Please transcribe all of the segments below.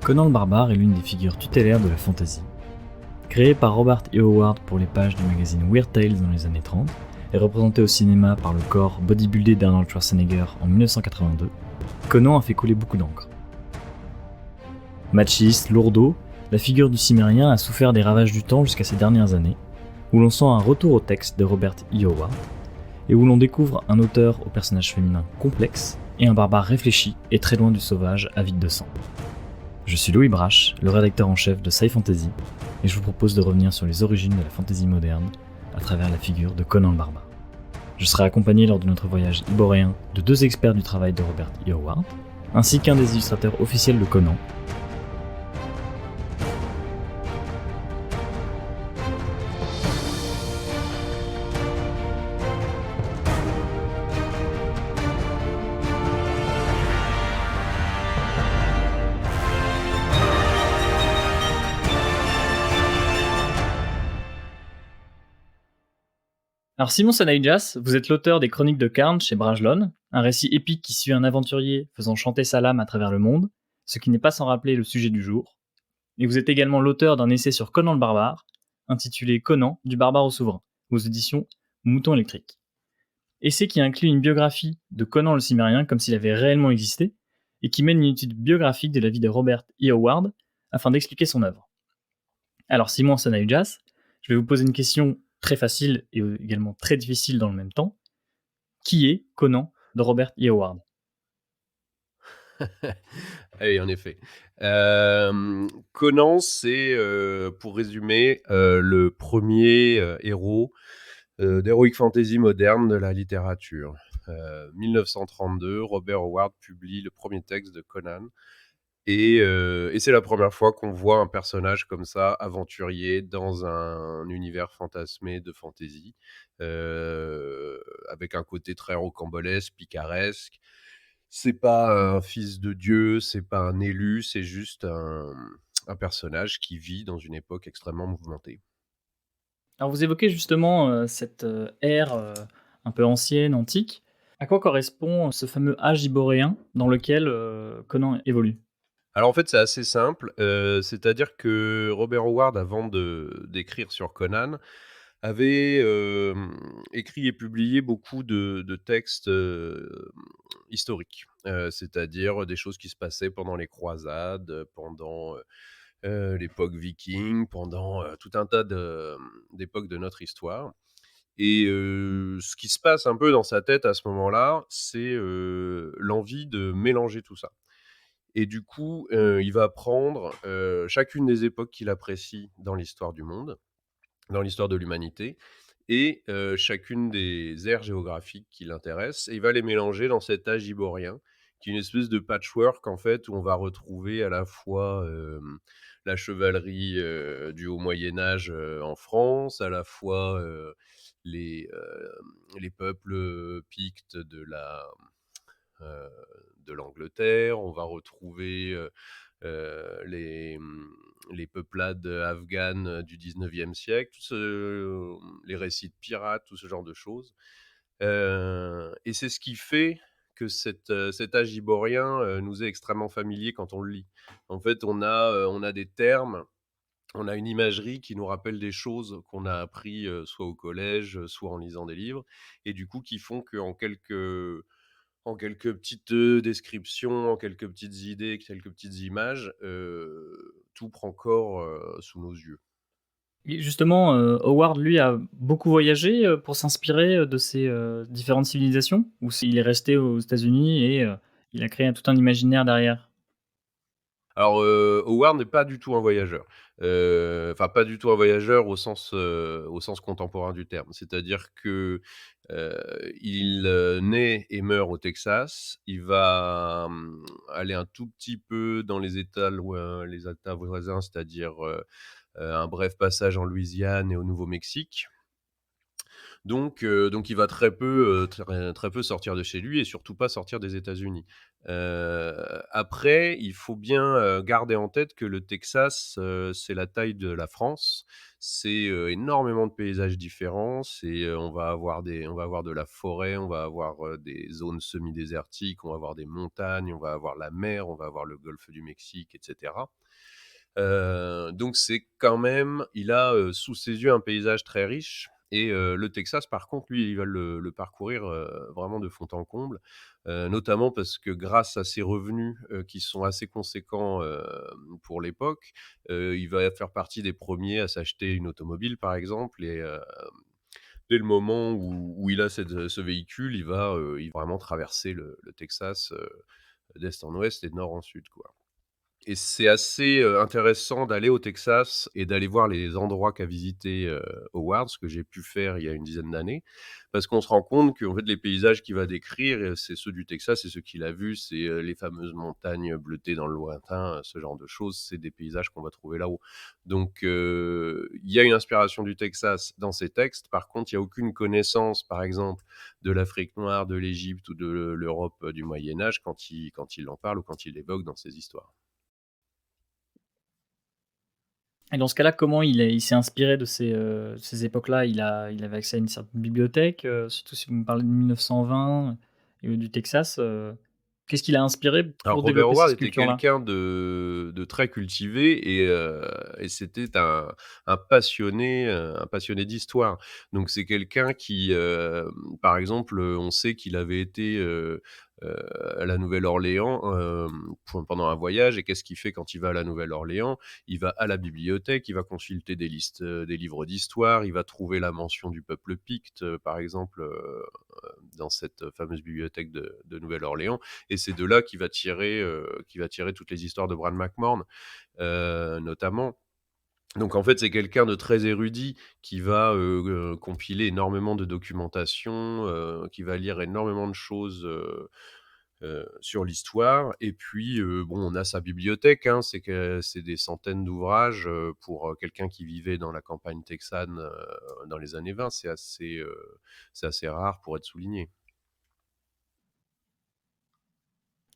Conan le Barbare est l'une des figures tutélaires de la fantasy. Créé par Robert E. Howard pour les pages du magazine Weird Tales dans les années 30 et représenté au cinéma par le corps bodybuildé d'Arnold Schwarzenegger en 1982, Conan a fait couler beaucoup d'encre. Machiste, lourdeau, la figure du cimérien a souffert des ravages du temps jusqu'à ces dernières années, où l'on sent un retour au texte de Robert E. Howard, et où l'on découvre un auteur au personnage féminin complexe et un barbare réfléchi et très loin du sauvage avide de sang. Je suis Louis Brache, le rédacteur en chef de Sci Fantasy, et je vous propose de revenir sur les origines de la fantasy moderne à travers la figure de Conan le Barbare. Je serai accompagné lors de notre voyage iboréen de deux experts du travail de Robert E. Howard, ainsi qu'un des illustrateurs officiels de Conan. Alors Simon Sanaïjas, vous êtes l'auteur des Chroniques de Karn chez Brajlon, un récit épique qui suit un aventurier faisant chanter sa lame à travers le monde, ce qui n'est pas sans rappeler le sujet du jour. Et vous êtes également l'auteur d'un essai sur Conan le Barbare, intitulé Conan, du barbare au souverain, aux éditions Mouton électrique. Essai qui inclut une biographie de Conan le Cimérien comme s'il avait réellement existé, et qui mène une étude biographique de la vie de Robert E. Howard afin d'expliquer son œuvre. Alors Simon Sanaïjas, je vais vous poser une question très facile et également très difficile dans le même temps. Qui est Conan de Robert E. Howard? Ah oui, en effet. Conan, c'est, pour résumer, le premier héros d'heroic fantasy moderne de la littérature. 1932, Robert Howard publie le premier texte de Conan. Et c'est la première fois qu'on voit un personnage comme ça, aventurier, dans un univers fantasmé de fantasy, avec un côté très rocambolesque, picaresque. C'est pas un fils de Dieu, c'est pas un élu, c'est juste un personnage qui vit dans une époque extrêmement mouvementée. Alors vous évoquez justement cette ère un peu ancienne, antique. À quoi correspond ce fameux âge iboréen dans lequel Conan évolue? Alors en fait, c'est assez simple, c'est-à-dire que Robert Howard, avant d'écrire sur Conan, avait, écrit et publié beaucoup de textes, historiques. C'est-à-dire des choses qui se passaient pendant les croisades, pendant, l'époque viking, pendant, tout un tas d'époques de notre histoire. Et ce qui se passe un peu dans sa tête à ce moment-là, c'est, l'envie de mélanger tout ça. Et du coup, il va prendre, chacune des époques qu'il apprécie dans l'histoire du monde, dans l'histoire de l'humanité, et chacune des aires géographiques qui l'intéressent, et il va les mélanger dans cet âge iborien, qui est une espèce de patchwork, en fait, où on va retrouver à la fois, la chevalerie, du haut Moyen Âge, en France, à la fois, les, les peuples, pictes heu, de l'Angleterre. On va retrouver, les peuplades afghanes du 19e siècle, les récits de pirates, tout ce genre de choses. Et c'est ce qui fait que cet âge iborien, nous est extrêmement familier quand on le lit. En fait, on a des termes, on a une imagerie qui nous rappelle des choses qu'on a appris, soit au collège, soit en lisant des livres, et du coup qui font qu'en quelques petites, descriptions, en quelques petites idées, quelques petites images, tout prend corps, sous nos yeux. Et justement, Howard, lui, a beaucoup voyagé pour s'inspirer de ces différentes civilisations? Ou s'il est resté aux États-Unis et il a créé tout un imaginaire derrière? Alors, Howard n'est pas du tout un voyageur. Enfin, pas du tout un voyageur au sens contemporain du terme. C'est-à-dire que, il, naît et meurt au Texas. Il va, aller un tout petit peu dans les États voisins, c'est-à-dire, un bref passage en Louisiane et au Nouveau-Mexique. Donc il va très peu sortir de chez lui et surtout pas sortir des États-Unis. Après, il faut bien, garder en tête que le Texas, c'est la taille de la France. C'est, énormément de paysages différents. On va avoir de la forêt, on va avoir, des zones semi-désertiques, on va avoir des montagnes, on va avoir la mer, on va avoir le golfe du Mexique et cetera. Donc c'est quand même il a, sous ses yeux un paysage très riche et le Texas par contre lui, il va le parcourir, vraiment de fond en comble, notamment parce que grâce à ses revenus, qui sont assez conséquents, pour l'époque, il va faire partie des premiers à s'acheter une automobile par exemple et dès le moment où il a ce véhicule, il va vraiment traverser le Texas, d'est en ouest et de nord en sud, quoi. Et c'est assez, intéressant d'aller au Texas et d'aller voir les endroits qu'a visité, Howard, ce que j'ai pu faire il y a une dizaine d'années. Parce qu'on se rend compte qu'en fait, les paysages qu'il va décrire, c'est ceux du Texas, c'est ceux qu'il a vus, c'est, les fameuses montagnes bleutées dans le lointain, ce genre de choses, c'est des paysages qu'on va trouver là-haut. Donc il y a une inspiration du Texas dans ses textes. Par contre, il y a aucune connaissance, par exemple, de l'Afrique noire, de l'Égypte ou de l'Europe, du Moyen Âge quand il en parle ou quand il l'évoque dans ses histoires. Et dans ce cas-là, comment il s'est inspiré de ces époques-là? Il avait accès à une certaine bibliothèque, surtout si vous me parlez de 1920 et du Texas, qu'est-ce qui l'a inspiré Alors pour Robert développer Howard ces était cultures-là? quelqu'un de très cultivé et c'était un passionné d'histoire. Donc c'est quelqu'un qui, par exemple, on sait qu'il avait été, heu, à la Nouvelle-Orléans, pendant un voyage et qu'est-ce qu'il fait quand il va à la Nouvelle-Orléans? Il va à la bibliothèque, il va consulter des listes, des livres d'histoire, il va trouver la mention du peuple picte, par exemple, dans cette fameuse bibliothèque de Nouvelle-Orléans et c'est de là qu'il va tirer toutes les histoires de Bran McMahon, notamment. Donc en fait, c'est quelqu'un de très érudit qui va, compiler énormément de documentation, qui va lire énormément de choses, sur l'histoire et puis, bon, on a sa bibliothèque, hein, c'est des centaines d'ouvrages, pour, quelqu'un qui vivait dans la campagne texane, dans les années 20. C'est assez rare pour être souligné.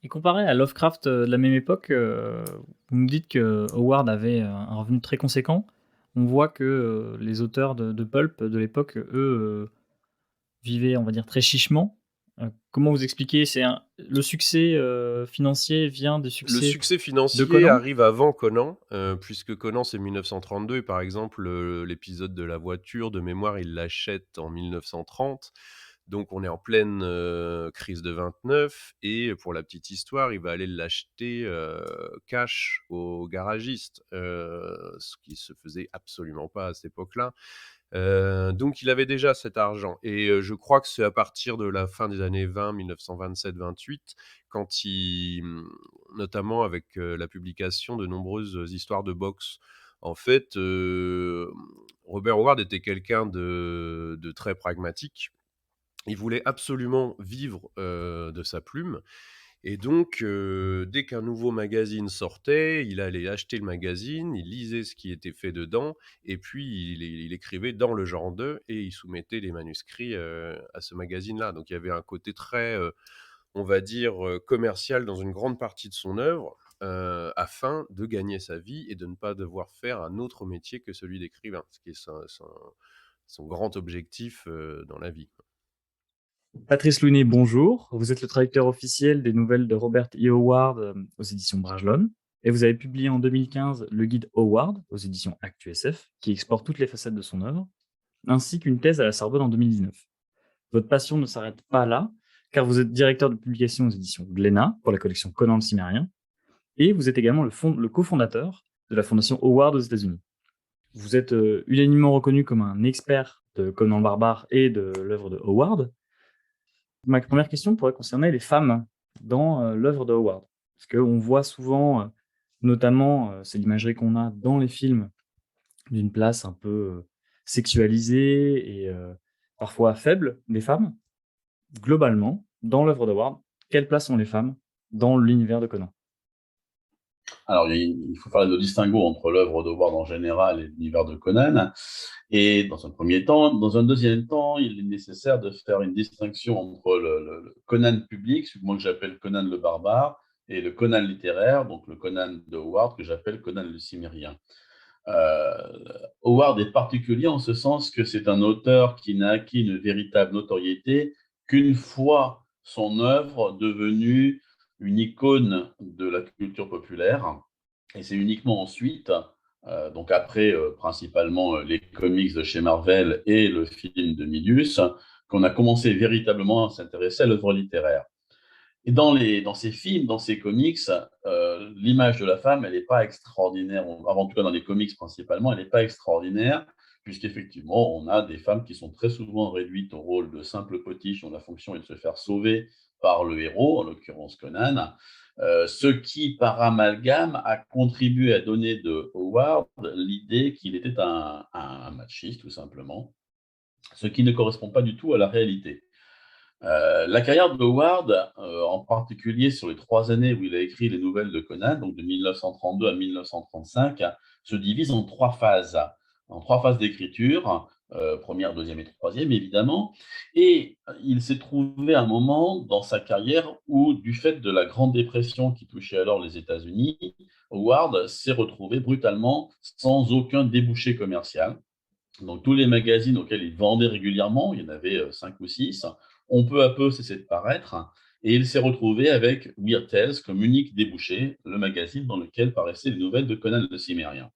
Et comparé à Lovecraft, de la même époque, vous me dites que Howard avait, un revenu très conséquent. On voit que, les auteurs de pulp de l'époque, eux, vivaient, on va dire, très chichement. Comment vous expliquez? Le succès, financier vient du Le succès succès de financier Conan? arrive avant Conan, puisque Conan c'est 1932 et par exemple, l'épisode de la voiture de mémoire, il l'achète en 1930. Donc on est en pleine, crise de 29 et pour la petite histoire, il va aller l'acheter, cash au garagiste, ce qui se faisait absolument pas à cette époque-là. Donc il avait déjà cet argent et je crois que c'est à partir de la fin des années 20, 1927-28, quand notamment avec, la publication de nombreuses histoires de boxe. En fait, Robert Howard était quelqu'un de très pragmatique. Il voulait absolument vivre, de sa plume et donc, dès qu'un nouveau magazine sortait, il allait acheter le magazine, il lisait ce qui était fait dedans et puis il écrivait dans le genre de et il soumettait les manuscrits, à ce magazine-là. Donc il y avait un côté très, on va dire, commercial dans une grande partie de son œuvre, afin de gagner sa vie et de ne pas devoir faire un autre métier que celui d'écrivain, ce qui est son grand objectif, dans la vie. Patrice Lounet, bonjour. Vous êtes le traducteur officiel des nouvelles de Robert E. Howard aux éditions Brajlon. Et vous avez publié en 2015 le guide Howard aux éditions ActuSF, qui explore toutes les facettes de son œuvre, ainsi qu'une thèse à la Sorbonne en 2019. Votre passion ne s'arrête pas là, car vous êtes directeur de publication aux éditions Glénat pour la collection Conan le Cimérien, et vous êtes également le cofondateur de la fondation Howard aux États-Unis. Vous êtes unanimement reconnu comme un expert de Conan le Barbare et de l'œuvre de Howard. Ma première question pourrait concerner les femmes dans, l'œuvre de Howard. Parce qu'on voit souvent, notamment, c'est l'imagerie qu'on a dans les films, d'une place un peu, sexualisée et parfois faible des femmes. Globalement, dans l'œuvre d'Howard, quelle place ont les femmes dans l'univers de Conan? Alors, il faut faire le distinguo entre l'œuvre d'Howard en général et l'univers de Conan. Et dans un premier temps, dans un deuxième temps, il est nécessaire de faire une distinction entre le Conan public, celui que moi que j'appelle Conan le barbare, et le Conan littéraire, donc le Conan de Howard que j'appelle Conan le cimérien. Euh, Howard est particulier en ce sens que c'est un auteur qui n'a acquis une véritable notoriété qu'une fois son œuvre devenue une icône de la culture populaire. Et c'est uniquement ensuite, donc après principalement les comics de chez Marvel et le film de Milius, qu'on a commencé véritablement à s'intéresser à l'œuvre littéraire. Et dans ces films, dans ces comics, l'image de la femme, elle n'est pas extraordinaire. Avant tout cas, dans les comics principalement, elle n'est pas extraordinaire, puisqu'effectivement, on a des femmes qui sont très souvent réduites au rôle de simples potiches dont la fonction est de se faire sauver par le héros, en l'occurrence Conan. Ce qui, par amalgame, a contribué à donner de Howard l'idée qu'il était un machiste, tout simplement, ce qui ne correspond pas du tout à la réalité. La carrière de Howard, en particulier sur les 3 années où il a écrit les nouvelles de Conan, donc de 1932 à 1935, se divise en trois phases d'écriture, première, deuxième et troisième évidemment. Et il s'est trouvé un moment dans sa carrière où, du fait de la Grande Dépression qui touchait alors les États-Unis, Howard s'est retrouvé brutalement sans aucun débouché commercial. Donc, tous les magazines auxquels il vendait régulièrement, il y en avait 5 ou 6, ont peu à peu cessé de paraître. Et il s'est retrouvé avec Weird Tales comme unique débouché, le magazine dans lequel paraissaient les nouvelles de Conan le Cimérien.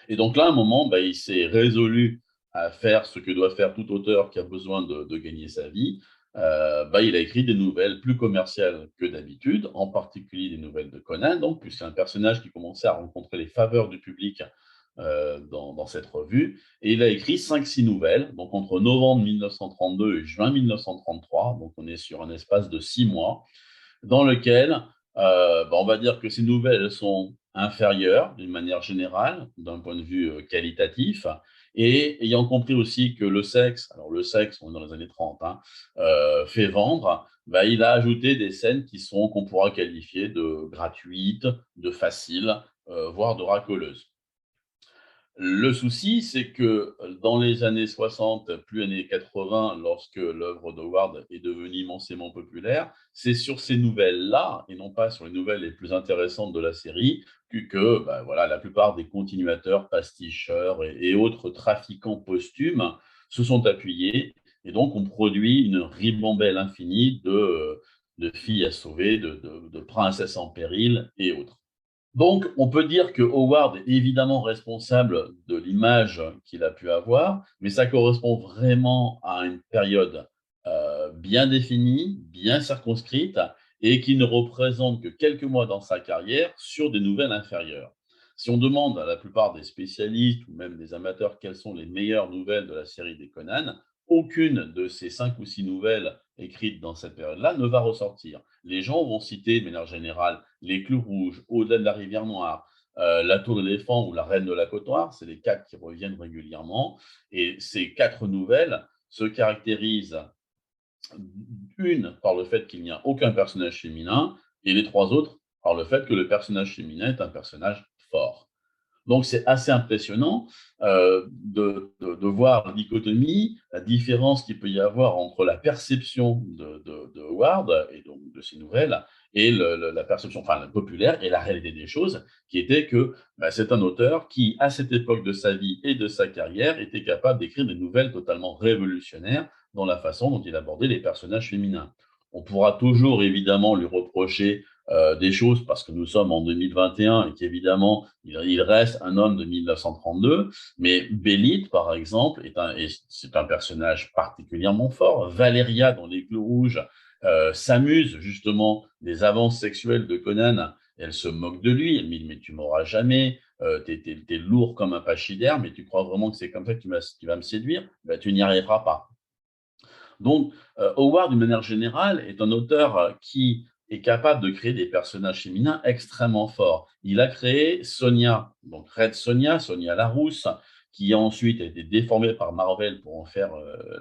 Et donc là, à un moment, il s'est résolu à faire ce que doit faire tout auteur qui a besoin de gagner sa vie. Il a écrit des nouvelles plus commerciales que d'habitude, en particulier des nouvelles de Conan, donc, puisqu'il un personnage qui commençait à rencontrer les faveurs du public dans cette revue. Et il a écrit 5-6 nouvelles, donc entre novembre 1932 et juin 1933, donc on est sur un espace de 6 mois, dans lequel on va dire que ces nouvelles sont inférieures d'une manière générale, d'un point de vue qualitatif, et ayant compris aussi que le sexe, alors le sexe, on est dans les années 30, hein, fait vendre, il a ajouté des scènes qu'on pourra qualifier de gratuites, de faciles, voire de racoleuses. Le souci, c'est que dans les années 60, plus années 80, lorsque l'œuvre d'Howard est devenue immensément populaire, c'est sur ces nouvelles-là, et non pas sur les nouvelles les plus intéressantes de la série, voilà, la plupart des continuateurs, pasticheurs et autres trafiquants posthumes se sont appuyés, et donc on produit une ribambelle infinie de filles à sauver, de princesses en péril et autres. Donc, on peut dire que Howard est évidemment responsable de l'image qu'il a pu avoir, mais ça correspond vraiment à une période bien définie, bien circonscrite, et qui ne représente que quelques mois dans sa carrière sur des nouvelles inférieures. Si on demande à la plupart des spécialistes ou même des amateurs quelles sont les meilleures nouvelles de la série des Conan, aucune de ces 5 ou 6 nouvelles écrites dans cette période-là ne va ressortir. Les gens vont citer de manière générale les Clous Rouges, Au-delà de la rivière Noire, la Tour de l'éléphant ou la Reine de la Côte Noire, c'est les 4 qui reviennent régulièrement. Et ces 4 nouvelles se caractérisent, une par le fait qu'il n'y a aucun personnage féminin, et les 3 autres par le fait que le personnage féminin est un personnage fort. Donc, c'est assez impressionnant de voir la dichotomie, la différence qu'il peut y avoir entre la perception de Howard et donc de ses nouvelles et la perception la populaire et la réalité des choses, qui était que c'est un auteur qui, à cette époque de sa vie et de sa carrière, était capable d'écrire des nouvelles totalement révolutionnaires dans la façon dont il abordait les personnages féminins. On pourra toujours évidemment lui reprocher des choses parce que nous sommes en 2021 et qu'évidemment, il reste un homme de 1932. Mais Bélite, par exemple, c'est un personnage particulièrement fort. Valéria, dans Les Clous Rouges, s'amuse justement des avances sexuelles de Conan. Elle se moque de lui. Elle dit, mais tu m'auras jamais. T'es lourd comme un pachyderme, mais tu crois vraiment que c'est comme ça que tu vas me séduire? Tu n'y arriveras pas. Donc, Howard, d'une manière générale, est un auteur qui est capable de créer des personnages féminins extrêmement forts. Il a créé Sonia, donc Red Sonia, Sonia Larousse, qui ensuite a été déformée par Marvel pour en faire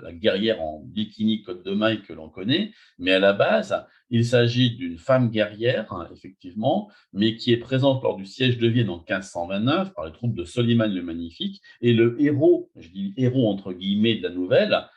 la guerrière en bikini côte de maille que l'on connaît. Mais à la base, il s'agit d'une femme guerrière, hein, effectivement, mais qui est présente lors du siège de Vienne en 1529 par les troupes de Soliman le Magnifique. Et le héros, je dis héros entre guillemets de la nouvelle,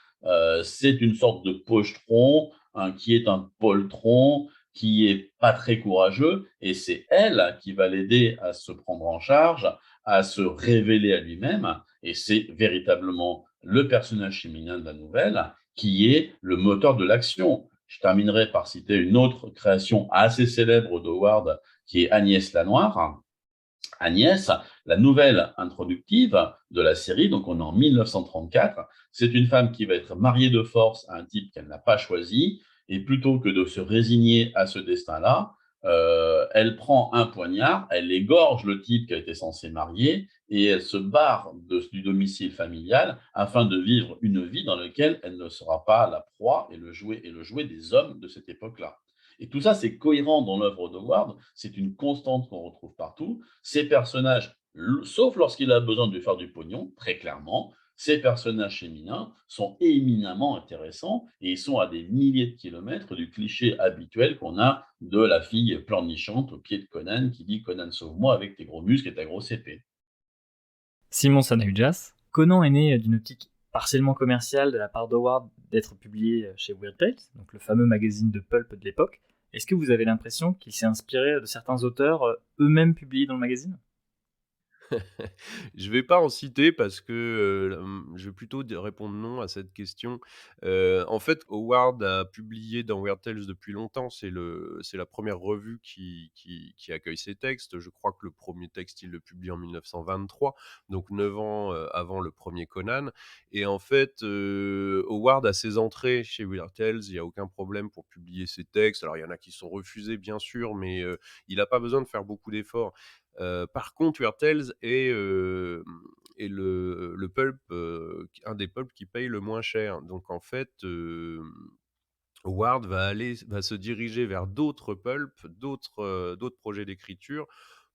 c'est une sorte de pochetron, hein, qui est un poltron, qui est pas très courageux, et c'est elle qui va l'aider à se prendre en charge, à se révéler à lui-même, et c'est véritablement le personnage féminin de la nouvelle qui est le moteur de l'action. Je terminerai par citer une autre création assez célèbre d'Howard, qui est Agnès Lanoire. Agnès, la nouvelle introductive de la série, donc on est en 1934, c'est une femme qui va être mariée de force à un type qu'elle n'a pas choisi, et plutôt que de se résigner à ce destin-là, elle prend un poignard, elle égorge le type qui a été censé marier, et elle se barre du domicile familial afin de vivre une vie dans laquelle elle ne sera pas la proie et le jouet des hommes de cette époque-là. Et tout ça, c'est cohérent dans l'œuvre d'Howard, c'est une constante qu'on retrouve partout. Ces personnages, sauf lorsqu'il a besoin de faire du pognon, très clairement, ces personnages féminins sont éminemment intéressants et ils sont à des milliers de kilomètres du cliché habituel qu'on a de la fille pleurnichante au pied de Conan qui dit Conan sauve-moi avec tes gros muscles et ta grosse épée. Simon Sanahujas, Conan est né d'une optique partiellement commerciale de la part d'Howard d'être publié chez Weird Tales, donc le fameux magazine de pulp de l'époque. Est-ce que vous avez l'impression qu'il s'est inspiré de certains auteurs eux-mêmes publiés dans le magazine ? Je vais pas en citer parce que, je vais plutôt répondre non à cette question. En fait, Howard a publié dans Weird Tales depuis longtemps. C'est la première revue qui accueille ses textes. Je crois que le premier texte, il le publie en 1923, donc 9 ans, avant le premier Conan. Et en fait, Howard a ses entrées chez Weird Tales. Il y a aucun problème pour publier ses textes. Alors il y en a qui sont refusés, bien sûr, mais, il a pas besoin de faire beaucoup d'efforts. Par contre, Weird Tales est le pulp, un des pulps qui paye le moins cher. Donc en fait, Howard va se diriger vers d'autres pulps, d'autres projets d'écriture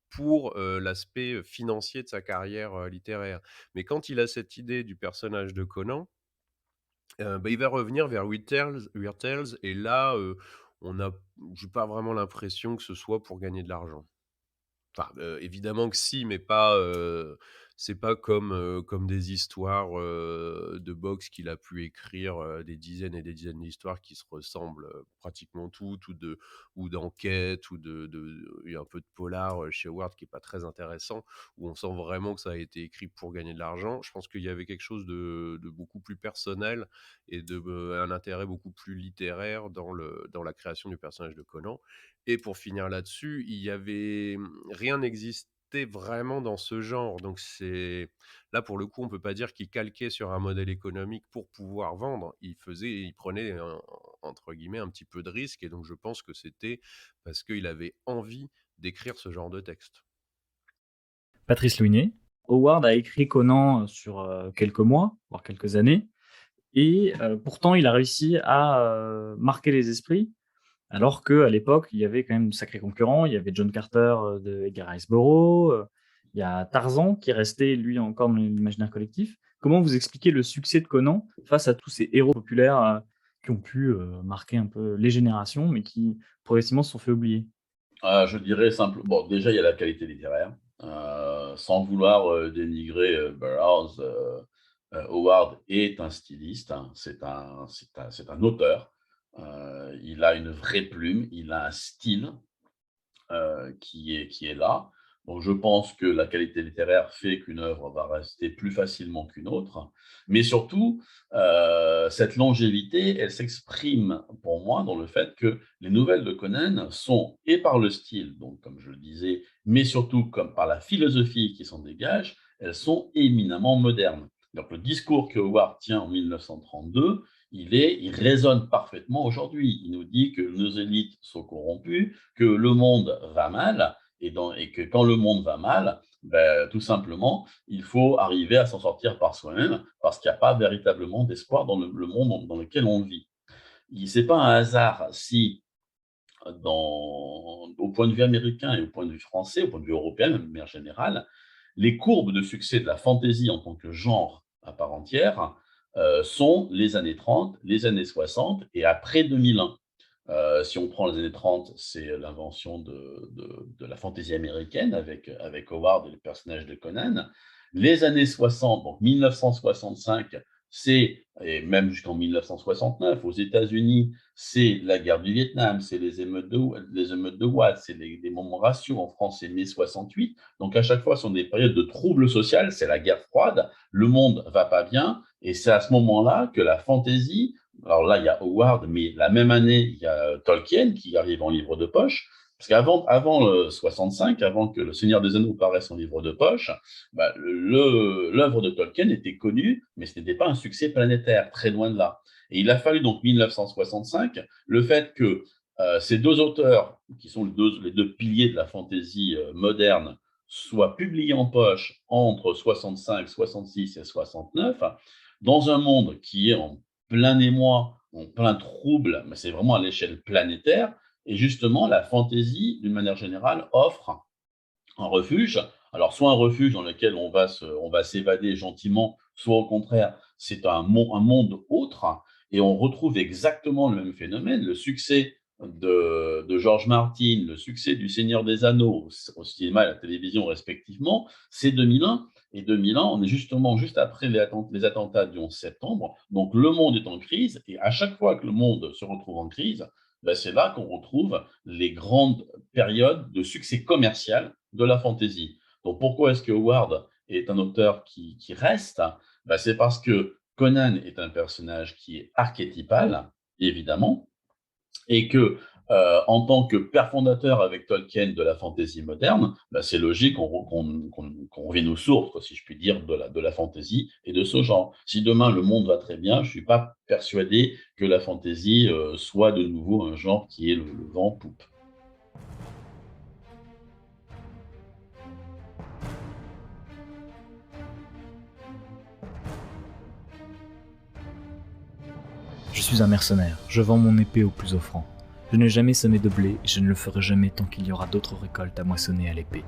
pour, l'aspect financier de sa carrière, littéraire. Mais quand il a cette idée du personnage de Conan, il va revenir vers Weird Tales et là, on a j'ai pas vraiment l'impression que ce soit pour gagner de l'argent. Enfin, évidemment que si, mais pas, c'est pas comme des histoires, de boxe qu'il a pu écrire, des dizaines et des dizaines d'histoires qui se ressemblent, pratiquement toutes ou d'enquête il y a un peu de polar, chez Howard qui est pas très intéressant, où on sent vraiment que ça a été écrit pour gagner de l'argent. Je pense qu'il y avait quelque chose de beaucoup plus personnel et un intérêt beaucoup plus littéraire dans la création du personnage de Conan. Et pour finir là-dessus, rien n'existait vraiment dans ce genre. Donc là, pour le coup, on peut pas dire qu'il calquait sur un modèle économique pour pouvoir vendre. Il prenait entre guillemets un petit peu de risque. Et donc, je pense que c'était parce qu'il avait envie d'écrire ce genre de texte. Patrice Louinet. Howard a écrit Conan sur quelques mois, voire quelques années, et pourtant il a réussi à marquer les esprits. Alors qu'à l'époque, il y avait quand même de sacrés concurrents. Il y avait John Carter de Edgar Rice Burroughs. Il y a Tarzan qui restait, lui, encore dans l'imaginaire collectif. Comment vous expliquez le succès de Conan face à tous ces héros populaires qui ont pu marquer un peu les générations, mais qui progressivement se sont fait oublier? Je dirais simple. Bon, déjà, il y a la qualité littéraire. Sans vouloir dénigrer Burroughs, Howard est un styliste, hein. C'est un auteur. Il a une vraie plume, il a un style qui est là. Donc, je pense que la qualité littéraire fait qu'une œuvre va rester plus facilement qu'une autre. Mais surtout, cette longévité, elle s'exprime pour moi dans le fait que les nouvelles de Conan sont, et par le style, donc comme je le disais, mais surtout comme par la philosophie qui s'en dégage, elles sont éminemment modernes. Donc, le discours que Howard tient en 1932, il résonne parfaitement aujourd'hui. Il nous dit que nos élites sont corrompues, que le monde va mal, et que quand le monde va mal, ben, tout simplement, il faut arriver à s'en sortir par soi-même, parce qu'il n'y a pas véritablement d'espoir dans le monde dans lequel on vit. Ce n'est pas un hasard si, au point de vue américain et au point de vue français, au point de vue européen, de manière générale, les courbes de succès de la fantasy en tant que genre à part entière sont les années 30, les années 60 et après 2001. Si on prend les années 30, c'est l'invention de la fantaisie américaine avec Howard et le personnage de Conan. Les années 60, donc 1965, et même jusqu'en 1969, aux États-Unis, c'est la guerre du Vietnam, c'est les émeutes de Watts, c'est les moments raciaux. En France, c'est mai 68. Donc, à chaque fois, ce sont des périodes de troubles sociaux, c'est la guerre froide, le monde va pas bien, et c'est à ce moment-là que la fantaisie, alors là, il y a Howard, mais la même année, il y a Tolkien qui arrive en livre de poche, parce qu'avant le 65, avant que Le Seigneur des Anneaux paraisse en livre de poche, l'œuvre de Tolkien était connue, mais ce n'était pas un succès planétaire, très loin de là. Et il a fallu donc 1965, le fait que ces deux auteurs, qui sont les deux piliers de la fantaisie moderne, soient publiés en poche entre 65, 66 et 69, dans un monde qui est en plein émoi, en plein trouble, mais c'est vraiment à l'échelle planétaire. Et justement, la fantaisie, d'une manière générale, offre un refuge. Alors, soit un refuge dans lequel on va s'évader gentiment, soit au contraire, c'est un monde autre. Et on retrouve exactement le même phénomène. Le succès de George Martin, le succès du Seigneur des Anneaux au cinéma et à la télévision respectivement, c'est 2001. Et 2001, on est justement juste après les attentats du 11 septembre. Donc, le monde est en crise. Et à chaque fois que le monde se retrouve en crise, ben c'est là qu'on retrouve les grandes périodes de succès commercial de la fantasy. Donc, pourquoi est-ce que Howard est un auteur qui reste? Ben, c'est parce que Conan est un personnage qui est archétypal, évidemment, et que en tant que père fondateur avec Tolkien de la fantasy moderne, ben, c'est logique qu'on revienne aux sources, quoi, si je puis dire, de la fantasy et de ce genre. Si demain le monde va très bien, je ne suis pas persuadé que la fantasy soit de nouveau un genre qui est le vent en poupe. Je suis un mercenaire, je vends mon épée au plus offrant. Je n'ai jamais semé de blé et je ne le ferai jamais tant qu'il y aura d'autres récoltes à moissonner à l'épée.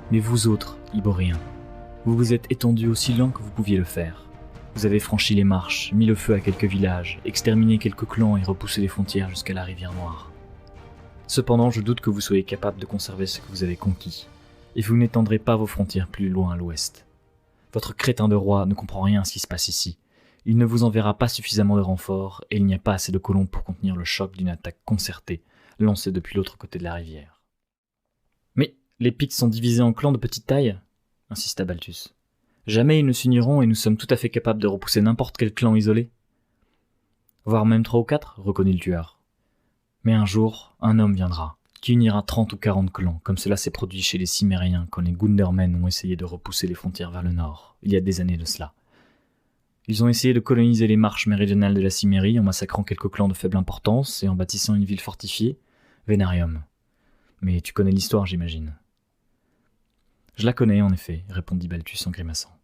Mais vous autres, Iboriens, vous vous êtes étendus aussi loin que vous pouviez le faire. Vous avez franchi les marches, mis le feu à quelques villages, exterminé quelques clans et repoussé les frontières jusqu'à la rivière Noire. Cependant, je doute que vous soyez capable de conserver ce que vous avez conquis, et vous n'étendrez pas vos frontières plus loin à l'ouest. Votre crétin de roi ne comprend rien à ce qui se passe ici. Il ne vous enverra pas suffisamment de renforts, et il n'y a pas assez de colons pour contenir le choc d'une attaque concertée, lancée depuis l'autre côté de la rivière. Mais les Pictes sont divisés en clans de petite taille, insista Balthus. Jamais ils ne s'uniront et nous sommes tout à fait capables de repousser n'importe quel clan isolé. Voire même 3 ou 4, reconnut le tueur. Mais un jour, un homme viendra, qui unira 30 ou 40 clans, comme cela s'est produit chez les Cimériens quand les Gundermen ont essayé de repousser les frontières vers le nord, il y a des années de cela. Ils ont essayé de coloniser les marches méridionales de la Cimmérie en massacrant quelques clans de faible importance et en bâtissant une ville fortifiée, Vénarium. Mais tu connais l'histoire, j'imagine. Je la connais, en effet, répondit Balthus en grimaçant.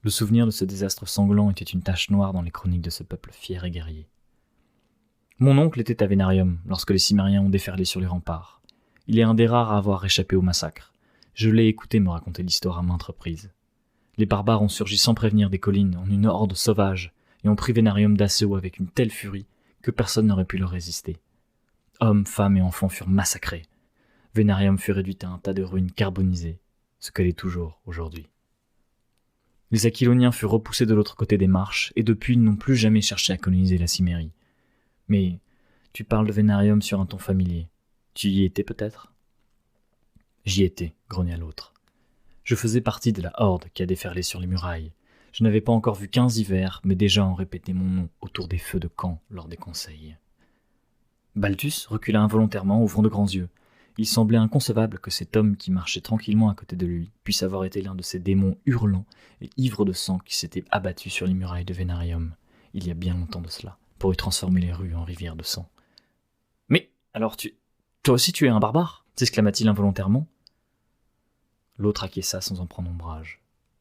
Le souvenir de ce désastre sanglant était une tache noire dans les chroniques de ce peuple fier et guerrier. Mon oncle était à Vénarium lorsque les Cimmériens ont déferlé sur les remparts. Il est un des rares à avoir échappé au massacre. Je l'ai écouté me raconter l'histoire à maintes reprises. Les barbares ont surgi sans prévenir des collines en une horde sauvage et ont pris Vénarium d'assaut avec une telle furie que personne n'aurait pu leur résister. Hommes, femmes et enfants furent massacrés. Vénarium fut réduite à un tas de ruines carbonisées, ce qu'elle est toujours aujourd'hui. Les Aquiloniens furent repoussés de l'autre côté des marches et depuis ils n'ont plus jamais cherché à coloniser la Cimmérie. Mais tu parles de Vénarium sur un ton familier. Tu y étais peut-être ? J'y étais, grogna l'autre. Je faisais partie de la horde qui a déferlé sur les murailles. Je n'avais pas encore vu 15 hivers, mais déjà on répétait mon nom autour des feux de camp lors des conseils. Balthus recula involontairement, ouvrant de grands yeux. Il semblait inconcevable que cet homme qui marchait tranquillement à côté de lui puisse avoir été l'un de ces démons hurlants et ivres de sang qui s'étaient abattus sur les murailles de Vénarium, il y a bien longtemps de cela, pour y transformer les rues en rivières de sang. « Mais, alors toi aussi tu es un barbare » s'exclama-t-il involontairement. L'autre acquiesça sans en prendre ombrage.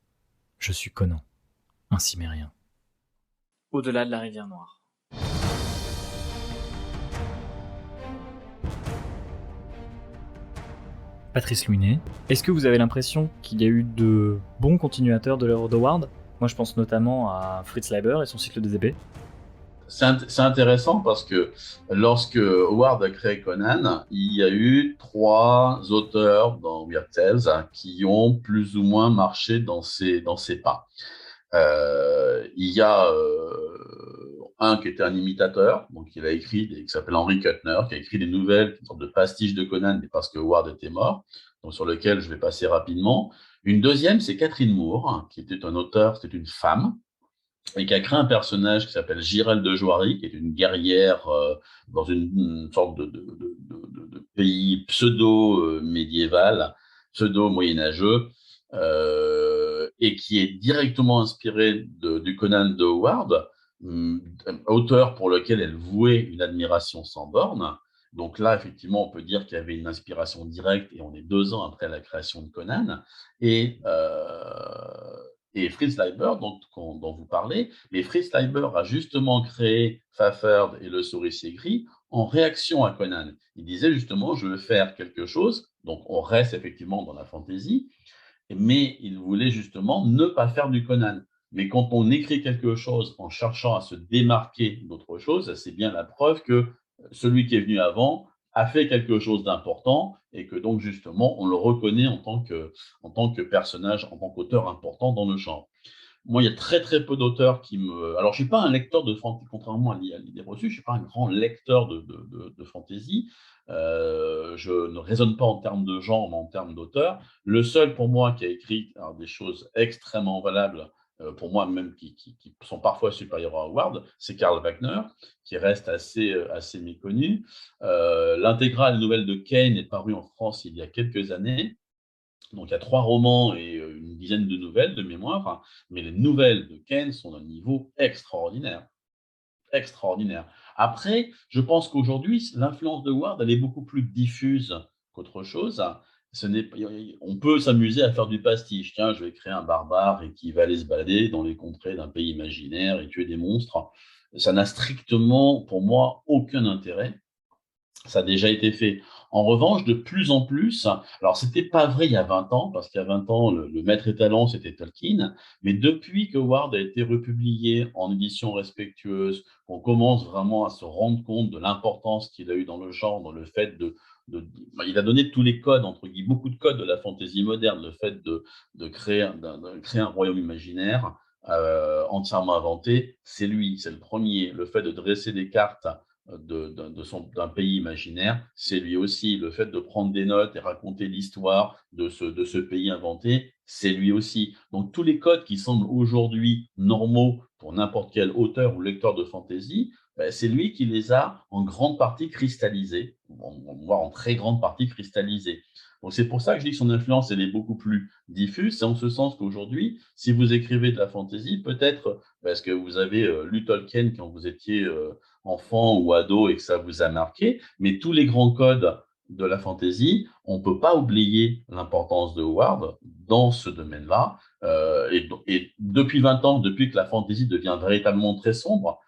« Je suis Conan, un Cimmérien. » Au-delà de la rivière Noire. Patrice Louinet. Est-ce que vous avez l'impression qu'il y a eu de bons continuateurs de l'œuvre d'Howard ? Moi, je pense notamment à Fritz Leiber et son cycle des épées. C'est intéressant parce que lorsque Howard a créé Conan, il y a eu 3 auteurs dans Weird Tales qui ont plus ou moins marché dans ses pas. Il y a un qui était un imitateur, donc il a écrit, qui s'appelle Henry Kuttner, qui a écrit des nouvelles, une sorte de pastiche de Conan, mais parce que Howard était mort, donc sur lequel je vais passer rapidement. Une deuxième, c'est Catherine Moore, qui était un auteur, c'était une femme, et qui a créé un personnage qui s'appelle Girelle de Joiry, qui est une guerrière dans une sorte de pays pseudo-médiéval, pseudo-moyenâgeux, et qui est directement inspiré du Conan de Howard, auteur pour lequel elle vouait une admiration sans borne. Donc là, effectivement, on peut dire qu'il y avait une inspiration directe, et on est 2 ans après la création de Conan. Et Fritz Leiber, dont vous parlez, mais Fritz Leiber a justement créé Fafhrd et le souricier gris en réaction à Conan. Il disait justement, je veux faire quelque chose, donc on reste effectivement dans la fantaisie, mais il voulait justement ne pas faire du Conan. Mais quand on écrit quelque chose en cherchant à se démarquer d'autre chose, c'est bien la preuve que celui qui est venu avant a fait quelque chose d'important et que donc justement on le reconnaît en tant que personnage, en tant qu'auteur important dans le genre. Moi, il y a très très peu d'auteurs qui me. Alors, je suis pas un lecteur de fantasy, contrairement à l'idée reçue, je suis pas un grand lecteur de fantasy. Je ne raisonne pas en termes de genre, mais en termes d'auteur. Le seul pour moi qui a écrit des choses extrêmement valables, pour moi même qui sont parfois supérieures à Howard, c'est Karl Wagner, qui reste assez méconnu. L'intégrale nouvelle de Kane est parue en France il y a quelques années. Donc, il y a 3 romans et une dizaine de nouvelles de mémoire, mais les nouvelles de Ken sont d'un niveau extraordinaire. Extraordinaire. Après, je pense qu'aujourd'hui, l'influence de Ward, elle est beaucoup plus diffuse qu'autre chose. On peut s'amuser à faire du pastiche. Tiens, je vais créer un barbare et qui va aller se balader dans les contrées d'un pays imaginaire et tuer des monstres. Ça n'a strictement, pour moi, aucun intérêt. Ça a déjà été fait. En revanche, de plus en plus, alors c'était pas vrai il y a 20 ans, parce qu'il y a 20 ans, le maître étalon, c'était Tolkien, mais depuis que Ward a été republié en édition respectueuse, on commence vraiment à se rendre compte de l'importance qu'il a eu dans le genre, dans le fait il a donné tous les codes, entre guillemets, beaucoup de codes de la fantaisie moderne, le fait de créer un royaume imaginaire entièrement inventé, c'est lui, c'est le premier. Le fait de dresser des cartes d'un pays imaginaire, c'est lui aussi. Le fait de prendre des notes et raconter l'histoire de ce pays inventé, c'est lui aussi. Donc tous les codes qui semblent aujourd'hui normaux pour n'importe quel auteur ou lecteur de fantasy, ben, c'est lui qui les a en grande partie cristallisés, voire en très grande partie cristallisés. Donc c'est pour ça que je dis que son influence elle est beaucoup plus diffuse. C'est en ce sens qu'aujourd'hui, si vous écrivez de la fantasy, peut-être parce que vous avez lu Tolkien quand vous étiez enfant ou ado et que ça vous a marqué, mais tous les grands codes de la fantasy, on ne peut pas oublier l'importance de Howard dans ce domaine-là. Et depuis 20 ans, depuis que la fantasy devient véritablement très sombre,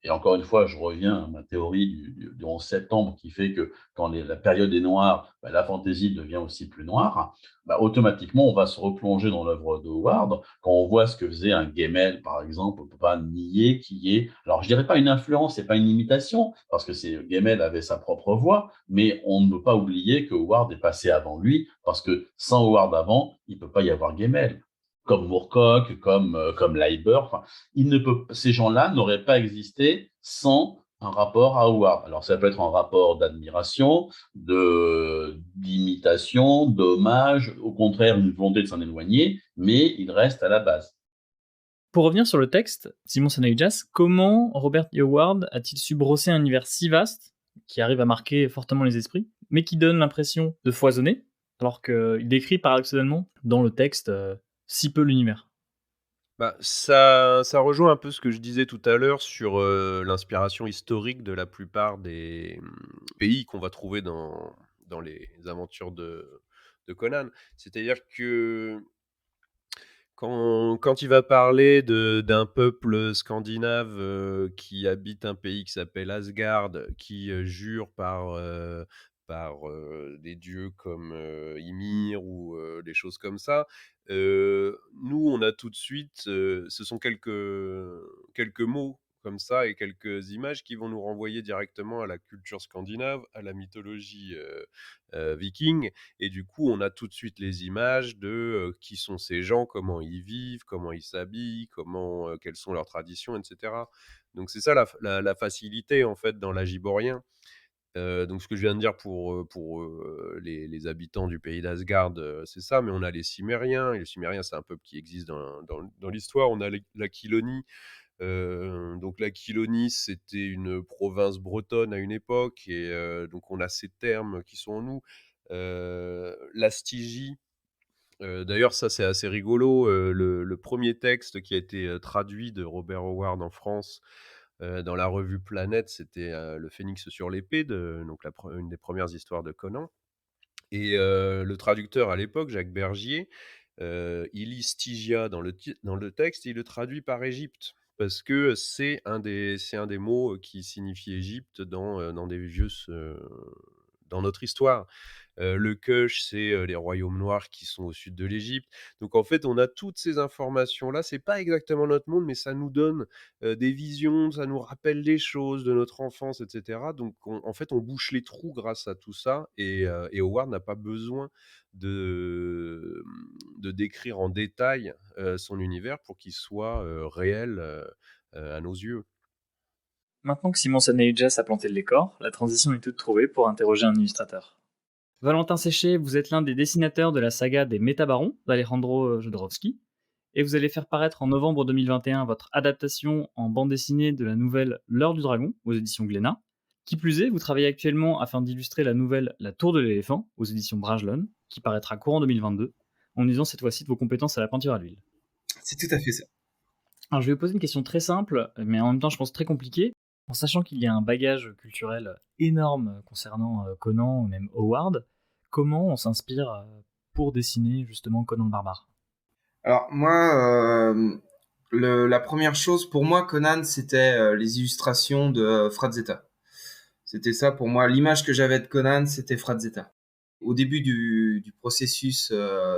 et encore une fois, je reviens à ma théorie du 11 septembre qui fait que quand la période est noire, bah, la fantaisie devient aussi plus noire. Bah, automatiquement, on va se replonger dans l'œuvre de Howard. Quand on voit ce que faisait un Gemmell, par exemple, on ne peut pas nier qu'il y ait, alors je dirais pas une influence, c'est pas une imitation, parce que Gemmell avait sa propre voix, mais on ne peut pas oublier que Howard est passé avant lui, parce que sans Howard avant, il ne peut pas y avoir Gemmell comme Moorcock, comme Leiber. Enfin, ces gens-là n'auraient pas existé sans un rapport à Howard. Alors, ça peut être un rapport d'admiration, d'imitation, d'hommage, au contraire, une volonté de s'en éloigner, mais il reste à la base. Pour revenir sur le texte, Simon Seneyjas, comment Robert E. Howard a-t-il su brosser un univers si vaste, qui arrive à marquer fortement les esprits, mais qui donne l'impression de foisonner, alors qu'il décrit paradoxalement dans le texte si peu l'univers? Bah, ça rejoint un peu ce que je disais tout à l'heure sur l'inspiration historique de la plupart des pays qu'on va trouver dans les aventures de Conan. C'est-à-dire que quand il va parler d'un peuple scandinave qui habite un pays qui s'appelle Asgard, qui jure par des dieux comme Ymir ou des choses comme ça. Nous, on a tout de suite, ce sont quelques mots comme ça et quelques images qui vont nous renvoyer directement à la culture scandinave, à la mythologie viking. Et du coup, on a tout de suite les images de qui sont ces gens, comment ils vivent, comment ils s'habillent, quelles sont leurs traditions, etc. Donc c'est ça la facilité en fait dans l'agiborien. Donc ce que je viens de dire pour les habitants du pays d'Asgard, c'est ça, mais on a les Cimériens, et les Cimériens, c'est un peuple qui existe dans l'histoire. On a l'Aquilonie. Donc l'Aquilonie, c'était une province bretonne à une époque, et donc on a ces termes qui sont en nous. La Stygie, d'ailleurs, ça c'est assez rigolo. Le premier texte qui a été traduit de Robert Howard en France dans la revue Planète, c'était Le Phénix sur l'épée, donc une des premières histoires de Conan. Et le traducteur à l'époque, Jacques Bergier, il lit Stygia dans le texte et il le traduit par Égypte. Parce que c'est un des mots qui signifie Égypte dans notre histoire. Le Kush, c'est les royaumes noirs qui sont au sud de l'Égypte. Donc en fait, on a toutes ces informations-là. C'est pas exactement notre monde, mais ça nous donne des visions, ça nous rappelle des choses de notre enfance, etc. Donc en fait, on bouche les trous grâce à tout ça. Et Howard n'a pas besoin de décrire en détail son univers pour qu'il soit réel à nos yeux. Maintenant que Simon Saneijas a planté le décor, la transition est toute trouvée pour interroger un illustrateur. Valentin Séché, vous êtes l'un des dessinateurs de la saga des Métabarons d'Alejandro Jodorowsky, et vous allez faire paraître en novembre 2021 votre adaptation en bande dessinée de la nouvelle L'Heure du Dragon aux éditions Glénat. Qui plus est, vous travaillez actuellement afin d'illustrer la nouvelle La Tour de l'éléphant aux éditions Brajlon, qui paraîtra courant 2022, en usant cette fois-ci de vos compétences à la peinture à l'huile. C'est tout à fait ça. Alors je vais vous poser une question très simple, mais en même temps je pense très compliquée, en sachant qu'il y a un bagage culturel énorme concernant Conan ou même Howard. Comment on s'inspire pour dessiner justement Conan le Barbare? Alors moi, la première chose pour moi, Conan, c'était les illustrations de Frazetta. C'était ça pour moi. L'image que j'avais de Conan, c'était Frazetta. Au début du processus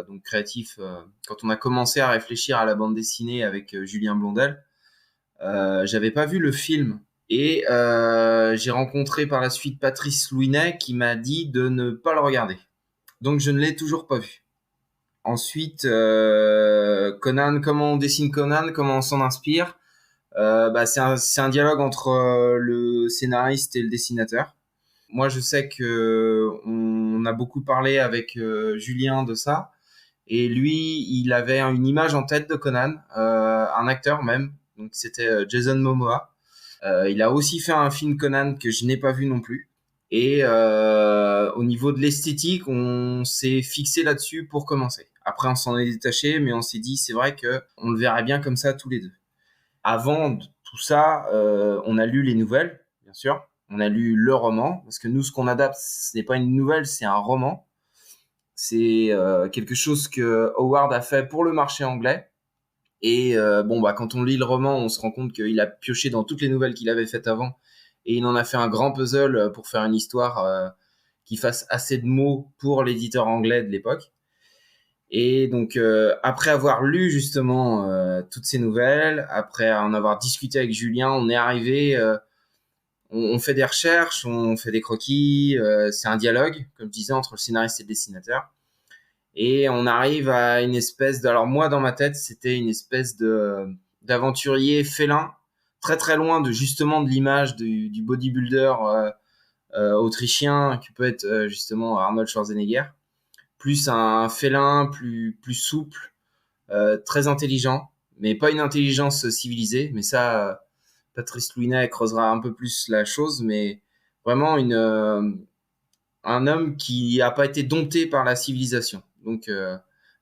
donc créatif, quand on a commencé à réfléchir à la bande dessinée avec Julien Blondel, j'avais pas vu le film. Et j'ai rencontré par la suite Patrice Louinet qui m'a dit de ne pas le regarder. Donc je ne l'ai toujours pas vu. Ensuite, Conan, comment on dessine Conan, comment on s'en inspire, c'est un dialogue entre le scénariste et le dessinateur. Moi, je sais que on a beaucoup parlé avec Julien de ça, et lui, il avait une image en tête de Conan, un acteur même, donc c'était Jason Momoa. Il a aussi fait un film Conan que je n'ai pas vu non plus. Et au niveau de l'esthétique, on s'est fixé là-dessus pour commencer. Après, on s'en est détaché, mais on s'est dit, c'est vrai que on le verrait bien comme ça tous les deux. Avant tout ça, on a lu les nouvelles, bien sûr. On a lu le roman, parce que nous, ce qu'on adapte, ce n'est pas une nouvelle, c'est un roman. C'est quelque chose que Howard a fait pour le marché anglais. Et quand on lit le roman, on se rend compte qu'il a pioché dans toutes les nouvelles qu'il avait faites avant. Et il en a fait un grand puzzle pour faire une histoire qui fasse assez de mots pour l'éditeur anglais de l'époque. Et donc, après avoir lu justement toutes ces nouvelles, après en avoir discuté avec Julien, on est arrivé, on fait des recherches, on fait des croquis, c'est un dialogue, comme je disais, entre le scénariste et le dessinateur. Et on arrive à une espèce de... Alors moi, dans ma tête, c'était une espèce d'aventurier félin, très très loin justement de l'image du bodybuilder autrichien qui peut être justement Arnold Schwarzenegger. Plus un félin, plus souple, très intelligent, mais pas une intelligence civilisée. Mais ça, Patrice Louinet creusera un peu plus la chose, mais vraiment un homme qui n'a pas été dompté par la civilisation. Donc,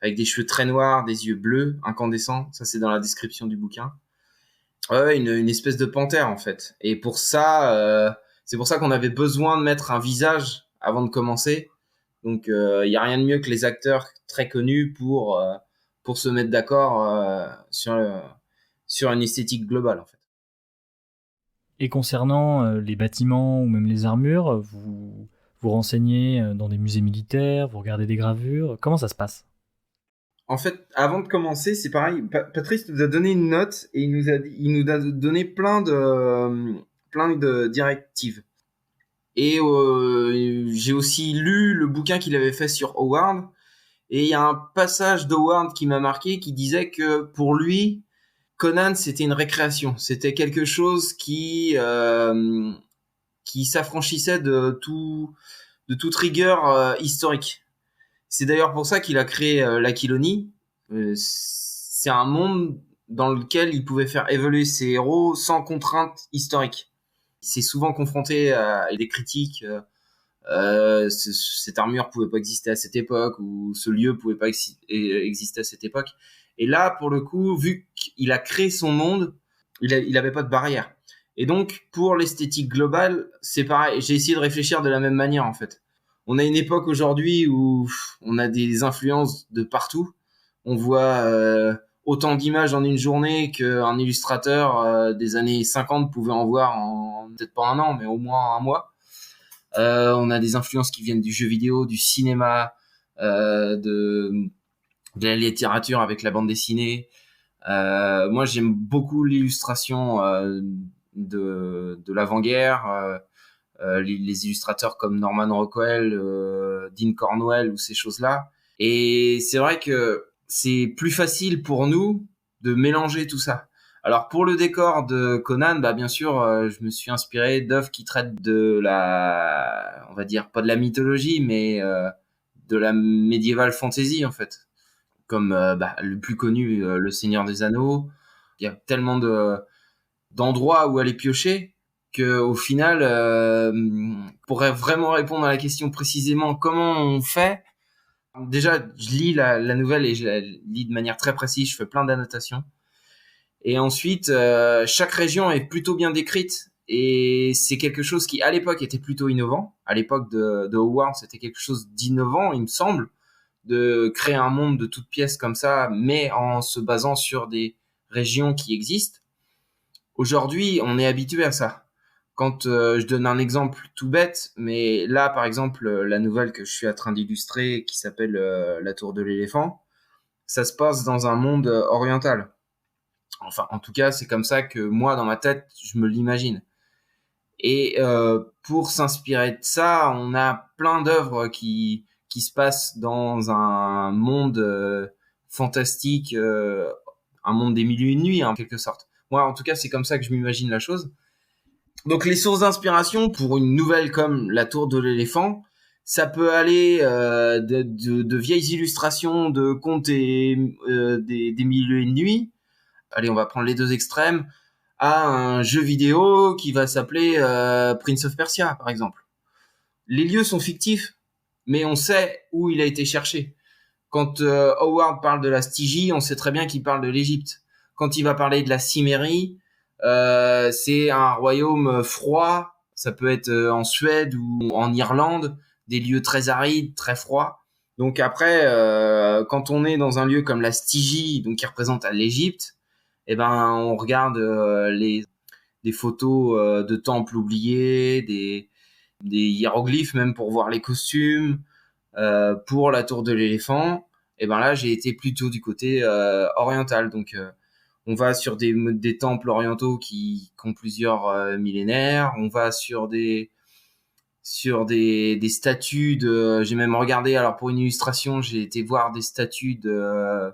avec des cheveux très noirs, des yeux bleus, incandescents, ça c'est dans la description du bouquin. Ouais, une espèce de panthère en fait. Et pour ça, c'est pour ça qu'on avait besoin de mettre un visage avant de commencer. Donc, il n'y a rien de mieux que les acteurs très connus pour se mettre d'accord sur une esthétique globale en fait. Et concernant les bâtiments ou même les armures, vous vous renseignez dans des musées militaires, vous regardez des gravures. Comment ça se passe? En fait, avant de commencer, c'est pareil. Patrice nous a donné une note et il nous a donné plein de directives. Et j'ai aussi lu le bouquin qu'il avait fait sur Howard. Et il y a un passage d'Howard qui m'a marqué, qui disait que pour lui, Conan, c'était une récréation. C'était quelque chose qui s'affranchissait de toute rigueur historique. C'est d'ailleurs pour ça qu'il a créé l'Aquilonie. C'est un monde dans lequel il pouvait faire évoluer ses héros sans contrainte historique. Il s'est souvent confronté à des critiques. Cette armure pouvait pas exister à cette époque, ou ce lieu pouvait pas exister à cette époque. Et là, pour le coup, vu qu'il a créé son monde, il avait pas de barrière. Et donc, pour l'esthétique globale, c'est pareil. J'ai essayé de réfléchir de la même manière, en fait. On a une époque aujourd'hui où on a des influences de partout. On voit autant d'images en une journée qu'un illustrateur des années 50 pouvait en voir en peut-être pas un an, mais au moins un mois. On a des influences qui viennent du jeu vidéo, du cinéma, de la littérature avec la bande dessinée. Moi, j'aime beaucoup l'illustration de l'avant-guerre. Les illustrateurs comme Norman Rockwell, Dean Cornwell ou ces choses-là. Et c'est vrai que c'est plus facile pour nous de mélanger tout ça. Alors pour le décor de Conan, bah bien sûr, je me suis inspiré d'œuvres qui traitent de la, on va dire pas de la mythologie, mais de la médiéval fantasy en fait, comme le plus connu, Le Seigneur des Anneaux. Il y a tellement d'endroits où aller piocher que au final, pour vraiment répondre à la question précisément comment on fait, déjà je lis la nouvelle et je la lis de manière très précise, je fais plein d'annotations. Et ensuite, chaque région est plutôt bien décrite et c'est quelque chose qui, à l'époque, était plutôt innovant. À l'époque de Howard, c'était quelque chose d'innovant, il me semble, de créer un monde de toutes pièces comme ça, mais en se basant sur des régions qui existent. Aujourd'hui, on est habitué à ça. Quand je donne un exemple tout bête, mais là, par exemple, la nouvelle que je suis en train d'illustrer, qui s'appelle La Tour de l'éléphant, ça se passe dans un monde oriental. Enfin, en tout cas, c'est comme ça que moi, dans ma tête, je me l'imagine. Et pour s'inspirer de ça, on a plein d'œuvres qui se passent dans un monde fantastique, un monde des mille et une nuits, en quelque sorte. Moi, en tout cas, c'est comme ça que je m'imagine la chose. Donc, les sources d'inspiration pour une nouvelle comme La Tour de l'éléphant, ça peut aller de vieilles illustrations de contes et des mille et une nuits. Allez, on va prendre les deux extrêmes, à un jeu vidéo qui va s'appeler Prince of Persia, par exemple. Les lieux sont fictifs, mais on sait où il a été cherché. Quand Howard parle de la Stygie, on sait très bien qu'il parle de l'Égypte. Quand il va parler de la Cimmérie, c'est un royaume froid, ça peut être en Suède ou en Irlande, des lieux très arides, très froids. Donc après, quand on est dans un lieu comme la Stygie, donc qui représente l'Égypte, eh ben on regarde des photos de temples oubliés, des hiéroglyphes même pour voir les costumes. Pour la tour de l'éléphant, et ben là j'ai été plutôt du côté oriental. Donc on va sur des temples orientaux qui ont plusieurs millénaires. On va sur des statues de. J'ai même regardé. Alors pour une illustration, j'ai été voir des statues de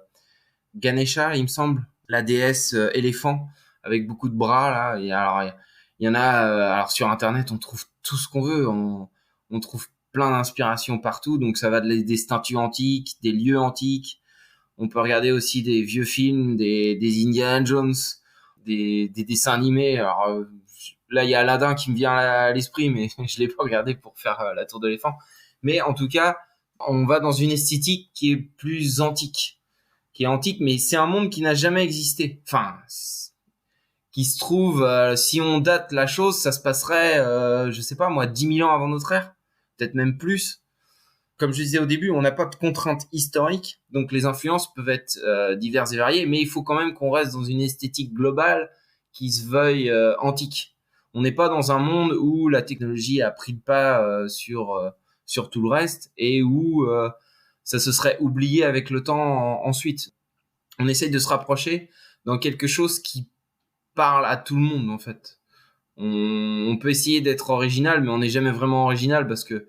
Ganesha, il me semble, la déesse éléphant avec beaucoup de bras là. Et alors il y en a. Alors sur internet, on trouve tout ce qu'on veut. On trouve plein d'inspirations partout. Donc ça va des statues antiques, des lieux antiques. On peut regarder aussi des vieux films, des Indiana Jones, des dessins animés. Alors là, il y a Aladdin qui me vient à l'esprit, mais je l'ai pas regardé pour faire la tour de l'éléphant. Mais en tout cas, on va dans une esthétique qui est plus antique. Qui est antique, mais c'est un monde qui n'a jamais existé. Enfin, qui se trouve, si on date la chose, ça se passerait, je sais pas moi, 10 000 ans avant notre ère. Peut-être même plus. Comme je disais au début, on n'a pas de contraintes historiques, donc les influences peuvent être diverses et variées, mais il faut quand même qu'on reste dans une esthétique globale qui se veuille antique. on n'est pas dans un monde où la technologie a pris le pas sur tout le reste et où ça se serait oublié avec le temps ensuite. On essaye de se rapprocher dans quelque chose qui parle à tout le monde en fait. On peut essayer d'être original, mais on n'est jamais vraiment original parce que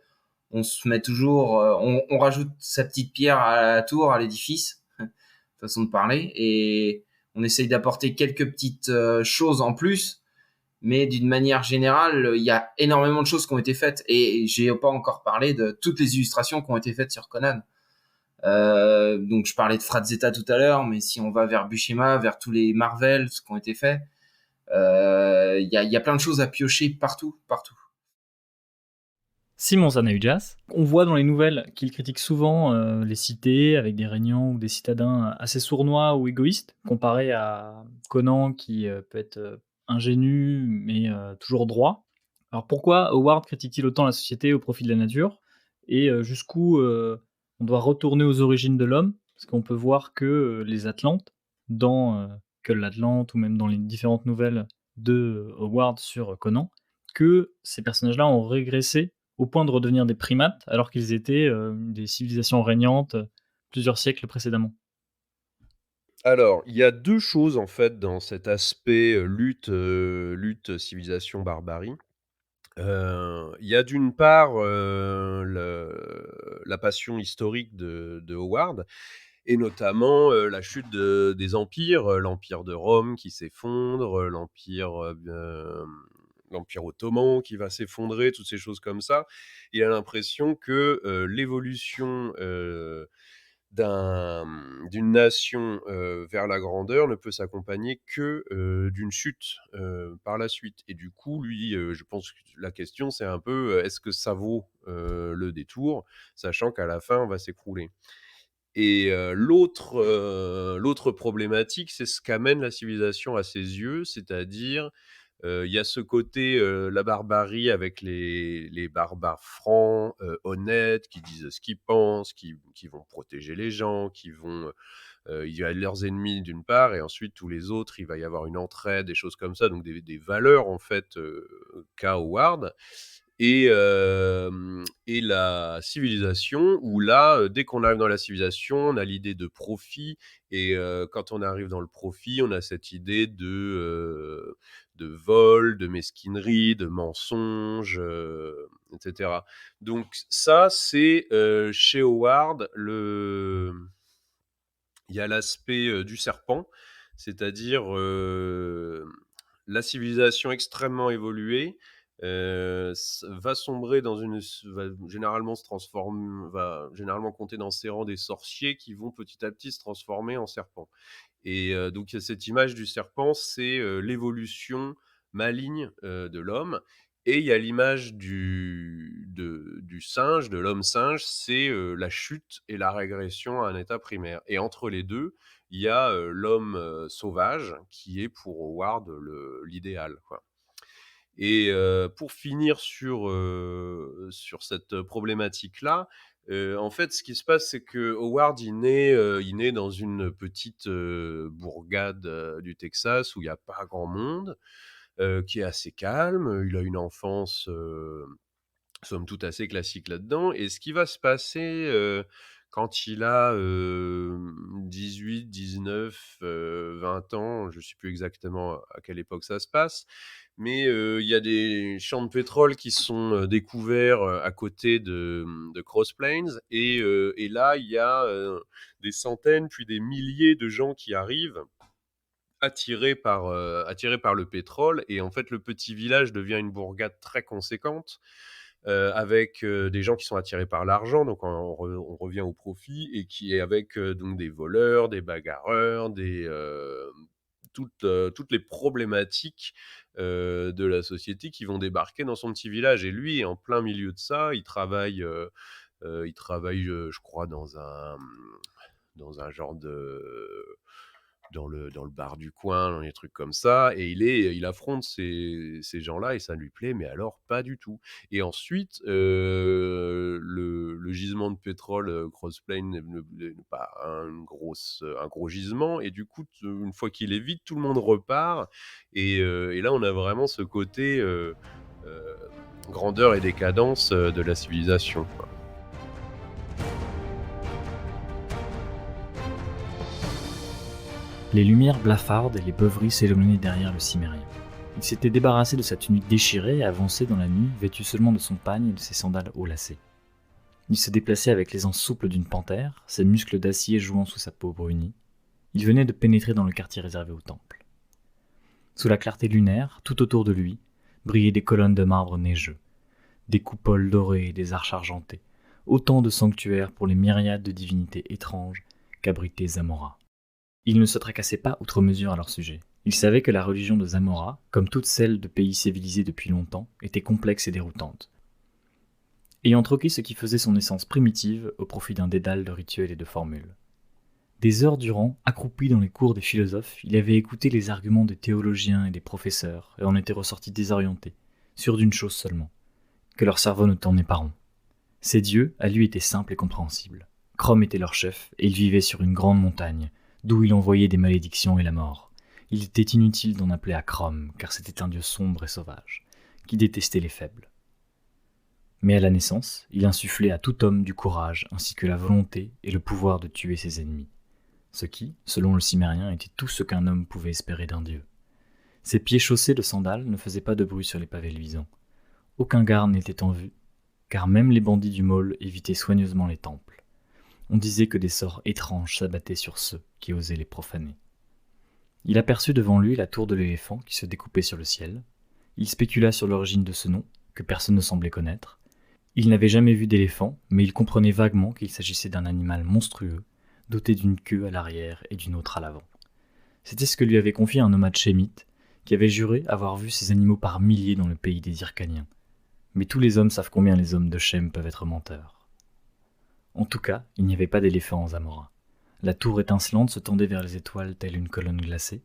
on se met toujours, on rajoute sa petite pierre à la tour, à l'édifice, façon de parler, et on essaye d'apporter quelques petites choses en plus, mais d'une manière générale, il y a énormément de choses qui ont été faites, et j'ai pas encore parlé de toutes les illustrations qui ont été faites sur Conan. Donc je parlais de Frazetta tout à l'heure, mais si on va vers Buscema, vers tous les Marvel, ce qui ont été faits, il y a plein de choses à piocher partout. Simon Sanayujas, on voit dans les nouvelles qu'il critique souvent les cités avec des régnants ou des citadins assez sournois ou égoïstes, comparé à Conan qui peut être ingénu mais toujours droit. Alors pourquoi Howard critique-t-il autant la société au profit de la nature et jusqu'où on doit retourner aux origines de l'homme? Parce qu'on peut voir que les Atlantes, dans que l'Atlante ou même dans les différentes nouvelles de Howard sur Conan, que ces personnages-là ont régressé au point de redevenir des primates alors qu'ils étaient des civilisations régnantes plusieurs siècles précédemment. Alors, il y a 2 choses en fait dans cet aspect, lutte civilisation-barbarie. Il y a d'une part, la passion historique de Howard et notamment, la chute des empires, l'empire de Rome qui s'effondre, l'empire ottoman qui va s'effondrer, toutes ces choses comme ça. Il a l'impression que, l'évolution, d'une nation vers la grandeur ne peut s'accompagner que d'une chute par la suite. Et du coup, lui, je pense que la question, c'est un peu, est-ce que ça vaut le détour, sachant qu'à la fin, on va s'écrouler. Et l'autre problématique, c'est ce qu'amène la civilisation à ses yeux, c'est-à-dire il y a ce côté, la barbarie avec les barbares francs, honnêtes, qui disent ce qu'ils pensent, qui vont protéger les gens, il y a leurs ennemis d'une part, et ensuite tous les autres, il va y avoir une entraide, des choses comme ça, donc des valeurs en fait qu'a Howard. Et la civilisation, où là, dès qu'on arrive dans la civilisation, on a l'idée de profit, et quand on arrive dans le profit, on a cette idée de vol, de mesquinerie, de mensonge, etc. Donc ça, c'est chez Howard, il y a l'aspect du serpent, c'est-à-dire la civilisation extrêmement évoluée va sombrer va généralement va généralement compter dans ses rangs des sorciers qui vont petit à petit se transformer en serpents. Et donc il y a cette image du serpent, c'est l'évolution maligne de l'homme. Et il y a l'image du singe, de l'homme singe, c'est la chute et la régression à un état primaire. Et entre les deux, il y a l'homme sauvage qui est pour Howard l'idéal, quoi. Et pour finir sur cette problématique-là, en fait, ce qui se passe, c'est que Howard, il naît dans une petite bourgade du Texas où il n'y a pas grand monde, qui est assez calme. Il a une enfance, somme toute, assez classique là-dedans. Et ce qui va se passer quand il a 18, 19, 20 ans, je ne sais plus exactement à quelle époque ça se passe, mais il y a des champs de pétrole qui sont découverts à côté de Cross Plains, et là, il y a des centaines, puis des milliers de gens qui arrivent, attirés par le pétrole, et en fait, le petit village devient une bourgade très conséquente, avec des gens qui sont attirés par l'argent, donc on revient au profit, et qui est avec donc des voleurs, des bagarreurs, toutes les problématiques de la société qui vont débarquer dans son petit village. Et lui est en plein milieu de ça. Il travaille, je crois, dans un genre dans le bar du coin, dans les trucs comme ça, et il affronte ces gens-là et ça lui plaît, mais alors pas du tout. Et ensuite, le gisement de pétrole, Cross Plains n'est pas un gros gisement, et du coup, une fois qu'il est vide, tout le monde repart, et là, on a vraiment ce côté, heu, grandeur et décadence, de la civilisation, quoi. Les lumières blafardes et les beuveries s'éloignaient derrière le cimérien. Il s'était débarrassé de sa tunique déchirée et avançait dans la nuit, vêtu seulement de son pagne et de ses sandales haut lacées. Il se déplaçait avec l'aisance souple d'une panthère, ses muscles d'acier jouant sous sa peau brunie. Il venait de pénétrer dans le quartier réservé au temple. Sous la clarté lunaire, tout autour de lui, brillaient des colonnes de marbre neigeux, des coupoles dorées et des arches argentées, autant de sanctuaires pour les myriades de divinités étranges qu'abritait Zamora. Il ne se tracassait pas outre mesure à leur sujet. Il savait que la religion de Zamora, comme toutes celles de pays civilisés depuis longtemps, était complexe et déroutante. Ayant troqué ce qui faisait son essence primitive au profit d'un dédale de rituels et de formules. Des heures durant, accroupi dans les cours des philosophes, il avait écouté les arguments des théologiens et des professeurs et en était ressorti désorienté, sûr d'une chose seulement, que leur cerveau ne tournait pas rond. Ces dieux, à lui, étaient simples et compréhensibles. Crom était leur chef et il vivait sur une grande montagne, d'où il envoyait des malédictions et la mort. Il était inutile d'en appeler à Crom, car c'était un dieu sombre et sauvage, qui détestait les faibles. Mais à la naissance, il insufflait à tout homme du courage, ainsi que la volonté et le pouvoir de tuer ses ennemis. Ce qui, selon le cimérien, était tout ce qu'un homme pouvait espérer d'un dieu. Ses pieds chaussés de sandales ne faisaient pas de bruit sur les pavés luisants. Aucun garde n'était en vue, car même les bandits du môle évitaient soigneusement les temples. On disait que des sorts étranges s'abattaient sur ceux qui osaient les profaner. Il aperçut devant lui la tour de l'éléphant qui se découpait sur le ciel. Il spécula sur l'origine de ce nom, que personne ne semblait connaître. Il n'avait jamais vu d'éléphant, mais il comprenait vaguement qu'il s'agissait d'un animal monstrueux, doté d'une queue à l'arrière et d'une autre à l'avant. C'était ce que lui avait confié un nomade chémite, qui avait juré avoir vu ces animaux par milliers dans le pays des Hyrcaniens. Mais tous les hommes savent combien les hommes de Shem peuvent être menteurs. En tout cas, il n'y avait pas d'éléphant en Zamora. La tour étincelante se tendait vers les étoiles telle une colonne glacée.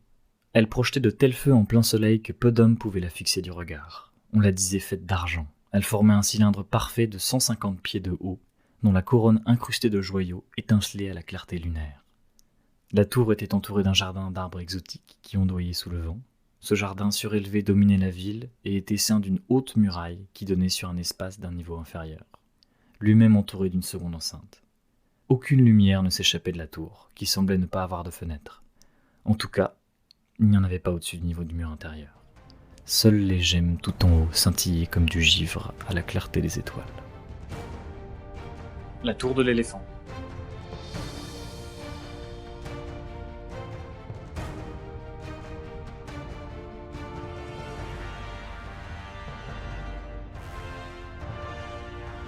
Elle projetait de tels feux en plein soleil que peu d'hommes pouvaient la fixer du regard. On la disait faite d'argent. Elle formait un cylindre parfait de 150 pieds de haut, dont la couronne incrustée de joyaux étincelait à la clarté lunaire. La tour était entourée d'un jardin d'arbres exotiques qui ondoyaient sous le vent. Ce jardin surélevé dominait la ville et était ceint d'une haute muraille qui donnait sur un espace d'un niveau inférieur, lui-même entouré d'une seconde enceinte. Aucune lumière ne s'échappait de la tour, qui semblait ne pas avoir de fenêtre. En tout cas, il n'y en avait pas au-dessus du niveau du mur intérieur. Seules les gemmes tout en haut scintillaient comme du givre à la clarté des étoiles. La tour de l'éléphant.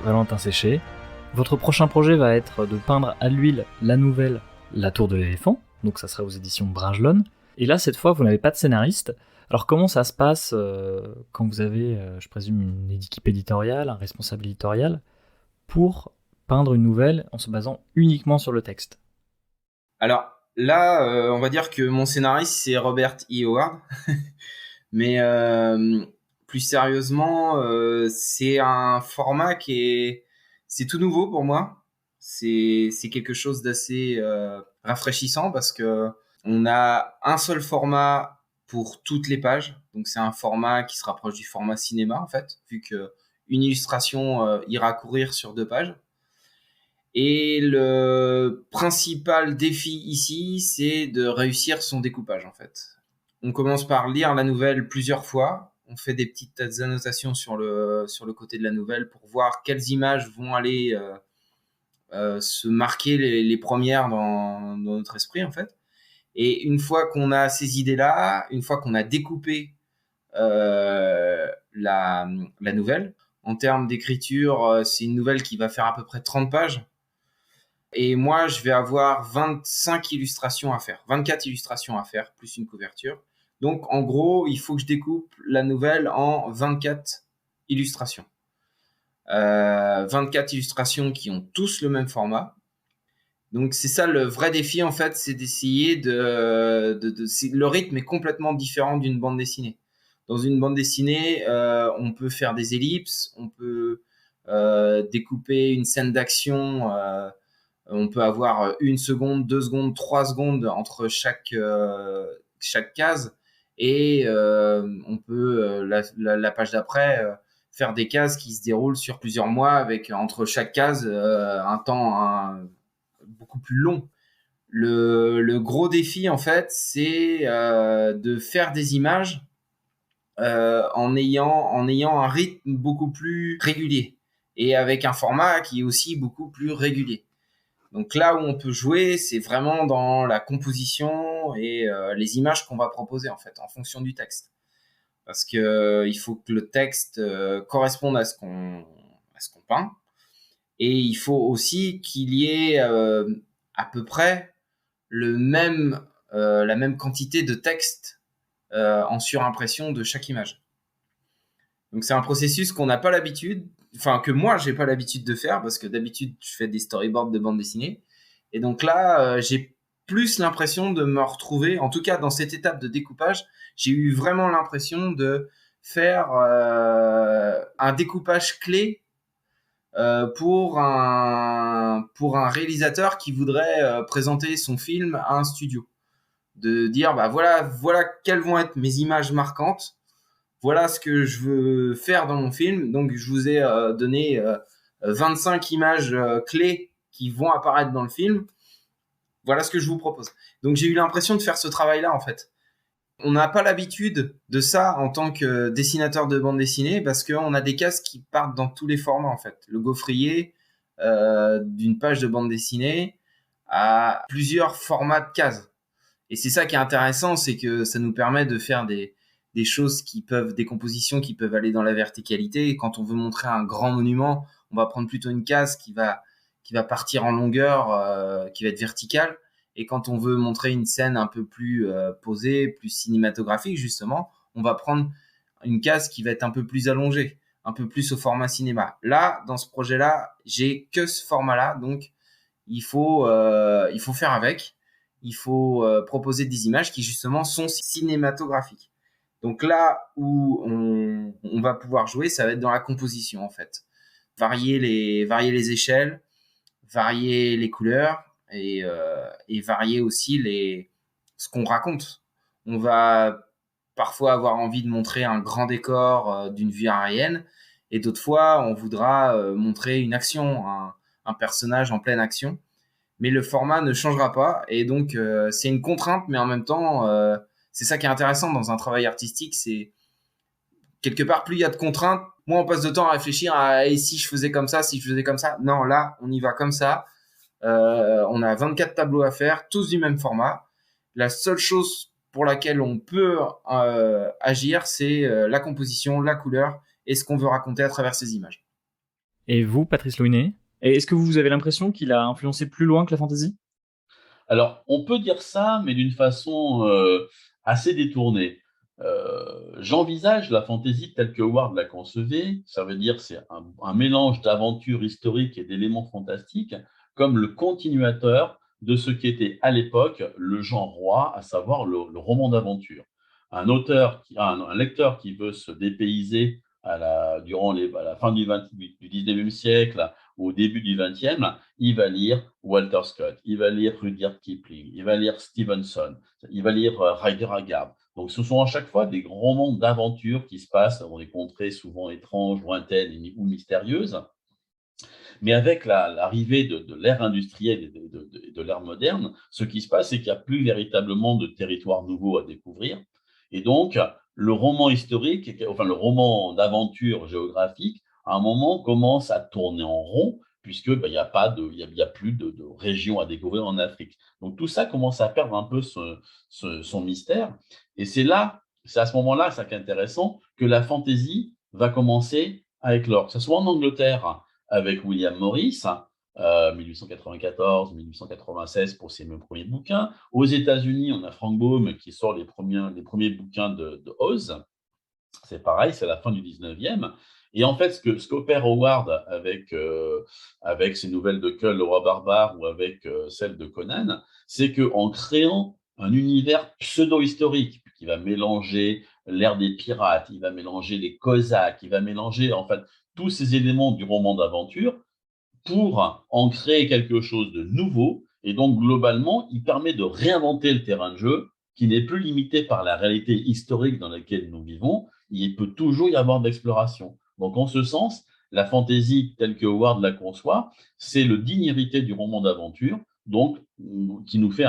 Valentin Séché, votre prochain projet va être de peindre à l'huile la nouvelle La Tour de l'éléphant, donc ça sera aux éditions Brajlon. Et là, cette fois, vous n'avez pas de scénariste. Alors comment ça se passe quand vous avez, je présume, une équipe éditoriale, un responsable éditorial, pour peindre une nouvelle en se basant uniquement sur le texte? Alors là, on va dire que mon scénariste, c'est Robert E. Howard. Mais plus sérieusement, c'est un format c'est tout nouveau pour moi. C'est quelque chose d'assez rafraîchissant parce que on a un seul format pour toutes les pages. Donc c'est un format qui se rapproche du format cinéma en fait, vu que une illustration ira courir sur 2 pages. Et le principal défi ici, c'est de réussir son découpage en fait. On commence par lire la nouvelle plusieurs fois. On fait des petites annotations sur le côté de la nouvelle pour voir quelles images vont aller se marquer les premières dans notre esprit en fait. Et une fois qu'on a ces idées-là, une fois qu'on a découpé la nouvelle, en termes d'écriture, c'est une nouvelle qui va faire à peu près 30 pages. Et moi, je vais avoir 25 illustrations à faire, 24 illustrations à faire, plus une couverture. Donc, en gros, il faut que je découpe la nouvelle en 24 illustrations. 24 illustrations qui ont tous le même format. Donc c'est ça le vrai défi en fait, c'est d'essayer le rythme est complètement différent d'une bande dessinée. Dans une bande dessinée, on peut faire des ellipses, on peut découper une scène d'action, on peut avoir 1 seconde, 2 secondes, 3 secondes entre chaque case, et on peut la page d'après faire des cases qui se déroulent sur plusieurs mois avec entre chaque case un temps beaucoup plus long. Le gros défi, en fait, c'est de faire des images en ayant un rythme beaucoup plus régulier et avec un format qui est aussi beaucoup plus régulier. Donc là où on peut jouer, c'est vraiment dans la composition et les images qu'on va proposer, en fait, en fonction du texte. Parce que il faut que le texte corresponde à ce qu'on peint. Et il faut aussi qu'il y ait à peu près la même quantité de texte en surimpression de chaque image. Donc c'est un processus qu'on n'a pas l'habitude, enfin que moi j'ai pas l'habitude de faire parce que d'habitude je fais des storyboards de bande dessinée. Et donc là j'ai plus l'impression de me retrouver, en tout cas dans cette étape de découpage, j'ai eu vraiment l'impression de faire un découpage clé pour un réalisateur qui voudrait présenter son film à un studio. De dire, bah voilà quelles vont être mes images marquantes, voilà ce que je veux faire dans mon film. Donc, je vous ai donné 25 images clés qui vont apparaître dans le film. Voilà ce que je vous propose. Donc, j'ai eu l'impression de faire ce travail-là, en fait. On n'a pas l'habitude de ça en tant que dessinateur de bande dessinée parce qu'on a des cases qui partent dans tous les formats, en fait. Le gaufrier d'une page de bande dessinée a plusieurs formats de cases. Et c'est ça qui est intéressant, c'est que ça nous permet de faire des choses des compositions qui peuvent aller dans la verticalité. Et quand on veut montrer un grand monument, on va prendre plutôt une case qui va partir en longueur, qui va être verticale. Et quand on veut montrer une scène un peu plus posée, plus cinématographique, justement, on va prendre une case qui va être un peu plus allongée, un peu plus au format cinéma. Là, dans ce projet-là, j'ai que ce format-là, donc il faut faire avec. Il faut proposer des images qui, justement, sont cinématographiques. Donc là où on va pouvoir jouer, ça va être dans la composition, en fait. Varier les échelles, varier les couleurs et varier aussi ce qu'on raconte. On va parfois avoir envie de montrer un grand décor d'une vue aérienne et d'autres fois, on voudra montrer une action, un personnage en pleine action. Mais le format ne changera pas et donc c'est une contrainte, mais en même temps, c'est ça qui est intéressant dans un travail artistique, c'est quelque part, plus il y a de contraintes, moins on passe de temps à réfléchir à et si je faisais comme ça, si je faisais comme ça. Non, là, on y va comme ça. On a 24 tableaux à faire, tous du même format. La seule chose pour laquelle on peut agir, c'est la composition, la couleur et ce qu'on veut raconter à travers ces images. Et vous, Patrice Louinet, est-ce que vous avez l'impression qu'il a influencé plus loin que la fantasy ? Alors, on peut dire ça, mais d'une façon assez détournée. J'envisage la fantasy telle que Ward l'a concevée, ça veut dire c'est un mélange d'aventures historiques et d'éléments fantastiques, comme le continuateur de ce qui était à l'époque le genre roi, à savoir le roman d'aventure. Un lecteur qui veut se dépayser à la fin du 19e siècle, au début du 20e, il va lire Walter Scott, il va lire Rudyard Kipling, il va lire Stevenson, il va lire Ryder Haggard. Donc, ce sont à chaque fois des grands romans d'aventure qui se passent dans des contrées souvent étranges, lointaines ou mystérieuses. Mais avec l'arrivée de l'ère industrielle et de l'ère moderne, ce qui se passe, c'est qu'il n'y a plus véritablement de territoire nouveau à découvrir. Et donc, le roman historique, enfin le roman d'aventure géographique, à un moment commence à tourner en rond, puisque il n'y a plus de région à découvrir en Afrique. Donc tout ça commence à perdre un peu son mystère. Et c'est à ce moment-là, ça qui est intéressant, que la fantaisie va commencer à éclore. Que ce soit en Angleterre, avec William Morris, 1894-1896 pour ses premiers bouquins. Aux États-Unis, on a Frank Baum qui sort les premiers bouquins de Oz. C'est pareil, c'est la fin du 19e. Et en fait, ce qu'opère Howard avec ses nouvelles de Kull, le roi barbare, ou avec celles de Conan, c'est qu'en créant un univers pseudo-historique qui va mélanger l'ère des pirates, il va mélanger les Cosaques, il va mélanger en fait tous ces éléments du roman d'aventure pour en créer quelque chose de nouveau. Et donc, globalement, il permet de réinventer le terrain de jeu qui n'est plus limité par la réalité historique dans laquelle nous vivons. Il peut toujours y avoir de l'exploration. Donc, en ce sens, la fantasy telle que Howard la conçoit, c'est le digne héritier du roman d'aventure, donc qui nous fait,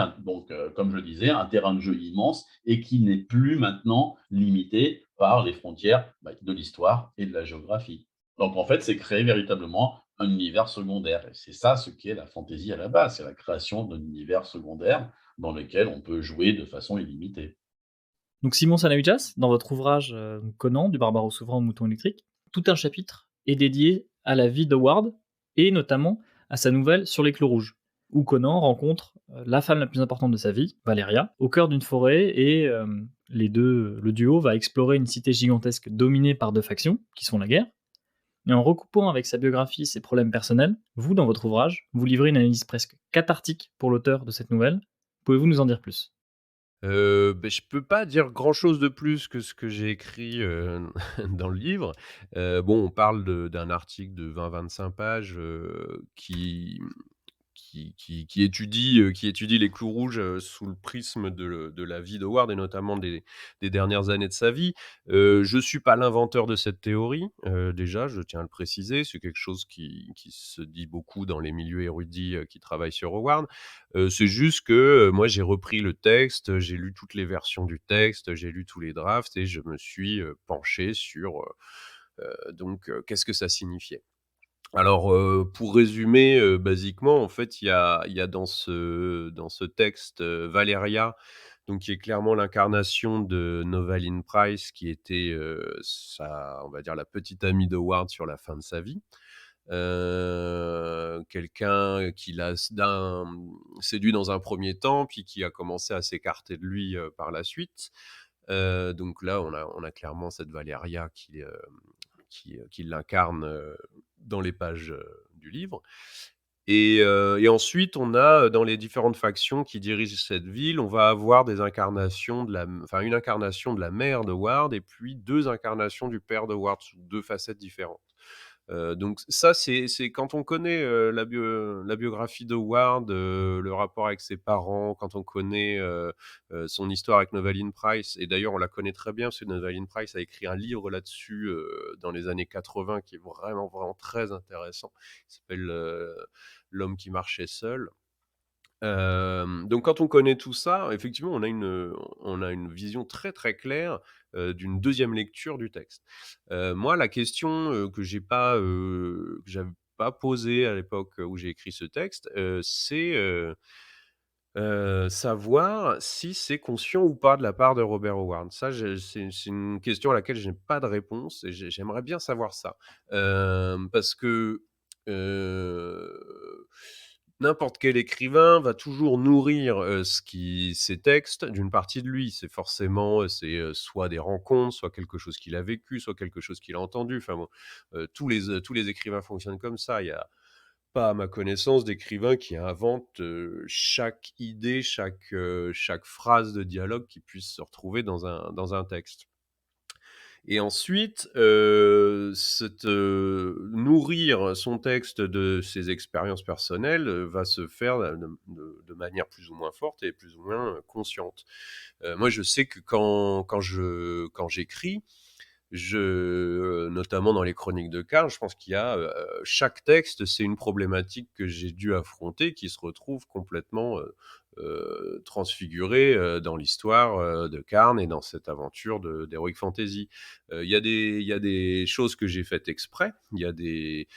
comme je le disais, un terrain de jeu immense et qui n'est plus maintenant limité par les frontières de l'histoire et de la géographie. Donc, en fait, c'est créer véritablement un univers secondaire. Et c'est ça ce qu'est la fantaisie à la base, c'est la création d'un univers secondaire dans lequel on peut jouer de façon illimitée. Donc Simon Sanahujas, dans votre ouvrage Conan, du barbare au souverain au mouton électrique, tout un chapitre est dédié à la vie d'Howard et notamment à sa nouvelle Sur les clos rouges, où Conan rencontre la femme la plus importante de sa vie, Valeria, au cœur d'une forêt et le duo va explorer une cité gigantesque dominée par deux factions, qui sont la guerre. Et en recoupant avec sa biographie ses problèmes personnels, vous, dans votre ouvrage, vous livrez une analyse presque cathartique pour l'auteur de cette nouvelle. Pouvez-vous nous en dire plus ? Je peux pas dire grand-chose de plus que ce que j'ai écrit, dans le livre. Bon, on parle d'un article de 20-25 pages, qui étudie les clous rouges sous le prisme de la vie d'Howard et notamment des dernières années de sa vie. Je ne suis pas l'inventeur de cette théorie, déjà, je tiens à le préciser. C'est quelque chose qui se dit beaucoup dans les milieux érudits qui travaillent sur Howard. C'est juste que moi, j'ai repris le texte, j'ai lu toutes les versions du texte, j'ai lu tous les drafts et je me suis penché sur qu'est-ce que ça signifiait. Alors, pour résumer, basiquement, en fait, il y a dans ce texte, Valeria, donc qui est clairement l'incarnation de Novaline Price, qui était, on va dire la petite amie de Ward sur la fin de sa vie. Quelqu'un qui l'a séduit dans un premier temps, puis qui a commencé à s'écarter de lui, par la suite. Donc là, on a clairement cette Valeria qui l'incarne dans les pages du livre. Et ensuite, on a dans les différentes factions qui dirigent cette ville, on va avoir des incarnations une incarnation de la mère de Ward et puis deux incarnations du père de Ward sous deux facettes différentes. Donc ça, c'est quand on connaît la biographie de Ward, le rapport avec ses parents, quand on connaît son histoire avec Novaline Price, et d'ailleurs on la connaît très bien parce que Novaline Price a écrit un livre là-dessus dans les années 80 qui est vraiment, vraiment très intéressant. Il s'appelle L'homme qui marchait seul. Donc quand on connaît tout ça, effectivement, on a une vision très, très claire, d'une deuxième lecture du texte. Moi, la question, que j'avais pas posée à l'époque où j'ai écrit ce texte, c'est, savoir si c'est conscient ou pas de la part de Robert Howard. Ça, c'est une question à laquelle je n'ai pas de réponse et j'aimerais bien savoir ça. Parce que, heu, n'importe quel écrivain va toujours nourrir, ses textes d'une partie de lui. C'est forcément, soit des rencontres, soit quelque chose qu'il a vécu, soit quelque chose qu'il a entendu. Enfin bon, tous les écrivains fonctionnent comme ça. Il y a pas, à ma connaissance, d'écrivains qui inventent chaque idée, chaque phrase de dialogue qui puisse se retrouver dans un texte. Et ensuite, nourrir son texte de ses expériences personnelles va se faire de manière plus ou moins forte et plus ou moins consciente. Moi, je sais que quand j'écris, notamment dans les chroniques de Karl, je pense qu'il y a chaque texte, c'est une problématique que j'ai dû affronter, qui se retrouve complètement transfigurée dans l'histoire de Karl et dans cette aventure d'Heroic Fantasy. Il y a des choses que j'ai faites exprès, il y a des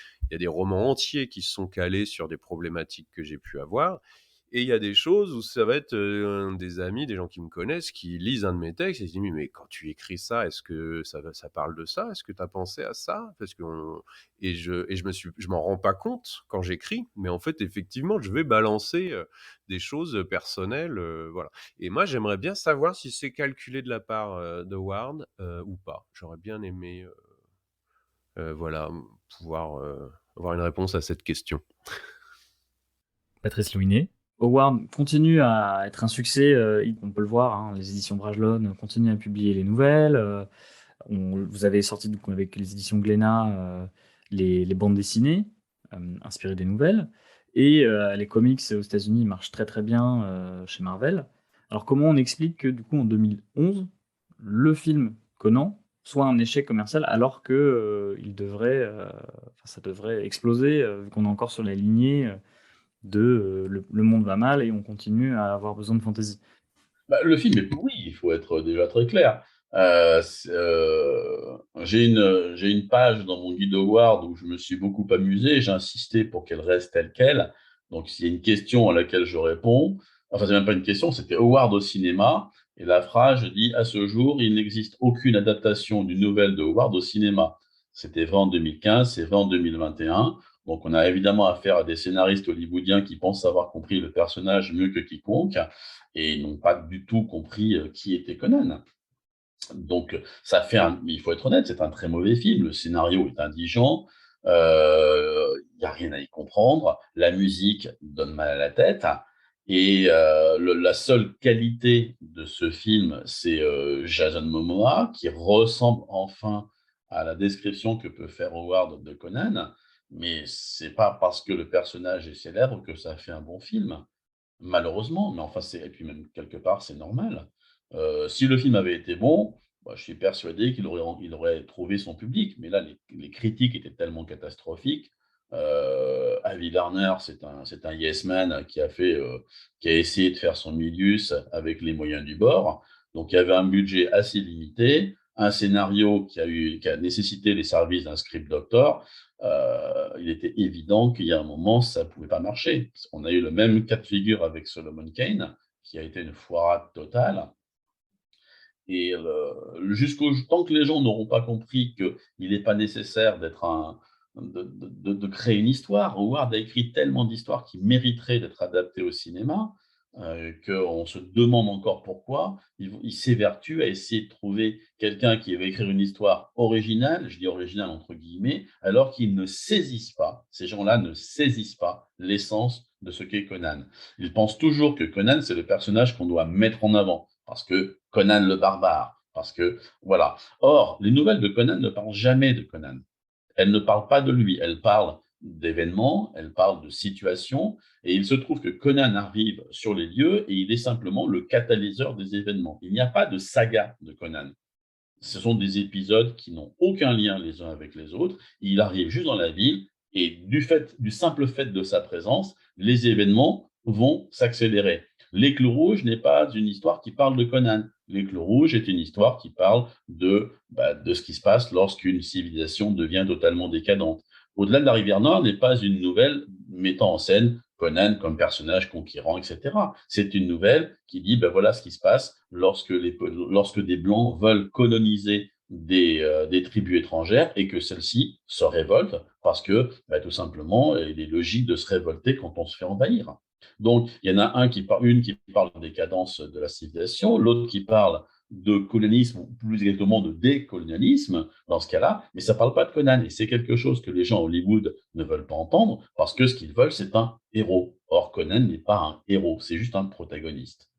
romans entiers qui se sont calés sur des problématiques que j'ai pu avoir. Et il y a des choses où ça va être des amis, des gens qui me connaissent, qui lisent un de mes textes et se disent mais quand tu écris ça, est-ce que ça parle de ça? Est-ce que tu as pensé à ça? Parce que je m'en rends pas compte quand j'écris, mais en fait effectivement je vais balancer des choses personnelles, voilà. Et moi j'aimerais bien savoir si c'est calculé de la part de Ward ou pas. J'aurais bien aimé voilà pouvoir avoir une réponse à cette question. Patrice Louinet. Howard continue à être un succès, on peut le voir, hein, les éditions Brajlon continuent à publier les nouvelles. Vous avez sorti du coup, avec les éditions Glénat les bandes dessinées inspirées des nouvelles. Et les comics aux États-Unis marchent très très bien chez Marvel. Alors comment on explique que du coup en 2011, le film Conan soit un échec commercial alors que ça devrait exploser vu qu'on est encore sur la lignée le monde va mal et on continue à avoir besoin de fantasy. Bah, le film est pourri, il faut être déjà très clair. J'ai une page dans mon guide Howard où je me suis beaucoup amusé, j'ai insisté pour qu'elle reste telle qu'elle. Donc, s'il y a une question à laquelle je réponds, enfin, c'est même pas une question, c'était Howard au cinéma. Et la phrase, je dis, à ce jour, il n'existe aucune adaptation d'une nouvelle de Howard au cinéma. C'était vrai en 2015, c'est vrai en 2021. Donc, on a évidemment affaire à des scénaristes hollywoodiens qui pensent avoir compris le personnage mieux que quiconque et n'ont pas du tout compris qui était Conan. Donc, il faut être honnête, c'est un très mauvais film. Le scénario est indigent. Il n'y a rien à y comprendre. La musique donne mal à la tête. Et la seule qualité de ce film, c'est Jason Momoa, qui ressemble enfin à la description que peut faire Howard de Conan. Mais c'est pas parce que le personnage est célèbre que ça fait un bon film. Malheureusement, mais enfin, et puis même quelque part, c'est normal. Si le film avait été bon, bah, je suis persuadé il aurait trouvé son public. Mais là, les critiques étaient tellement catastrophiques. Avi Lerner, c'est un yes man qui a essayé de faire son Milius avec les moyens du bord. Donc, il y avait un budget assez limité, un scénario qui a nécessité les services d'un script doctor. Il était évident qu'il y a un moment, ça ne pouvait pas marcher. On a eu le même cas de figure avec Solomon Kane, qui a été une foirade totale. Et tant que les gens n'auront pas compris qu'il n'est pas nécessaire de créer une histoire, Howard a écrit tellement d'histoires qui mériteraient d'être adaptées au cinéma qu'on se demande encore pourquoi il s'évertue à essayer de trouver quelqu'un qui va écrire une histoire originale, je dis originale entre guillemets, alors qu'ils ne saisissent pas, ces gens-là ne saisissent pas l'essence de ce qu'est Conan. Ils pensent toujours que Conan, c'est le personnage qu'on doit mettre en avant parce que Conan le barbare, parce que voilà. Or, les nouvelles de Conan ne parlent jamais de Conan. Elles ne parlent pas de lui, elles parlent d'événements, elles parlent de situations, et il se trouve que Conan arrive sur les lieux et il est simplement le catalyseur des événements. Il n'y a pas de saga de Conan. Ce sont des épisodes qui n'ont aucun lien les uns avec les autres. Il arrive juste dans la ville et du simple fait de sa présence, les événements vont s'accélérer. L'Éclou rouge n'est pas une histoire qui parle de Conan. L'Éclou rouge est une histoire qui parle de ce qui se passe lorsqu'une civilisation devient totalement décadente. Au-delà de la rivière Noire n'est pas une nouvelle mettant en scène Conan comme personnage conquérant, etc. C'est une nouvelle qui dit, ben voilà ce qui se passe lorsque des Blancs veulent coloniser des tribus étrangères et que celles-ci se révoltent parce que, ben, tout simplement, il est logique de se révolter quand on se fait envahir. Donc, il y en a une qui parle de décadence de la civilisation, l'autre qui parle de colonialisme, ou plus exactement de décolonialisme, dans ce cas-là, mais ça ne parle pas de Conan. Et c'est quelque chose que les gens à Hollywood ne veulent pas entendre, parce que ce qu'ils veulent, c'est un héros. Or, Conan n'est pas un héros, c'est juste un protagoniste.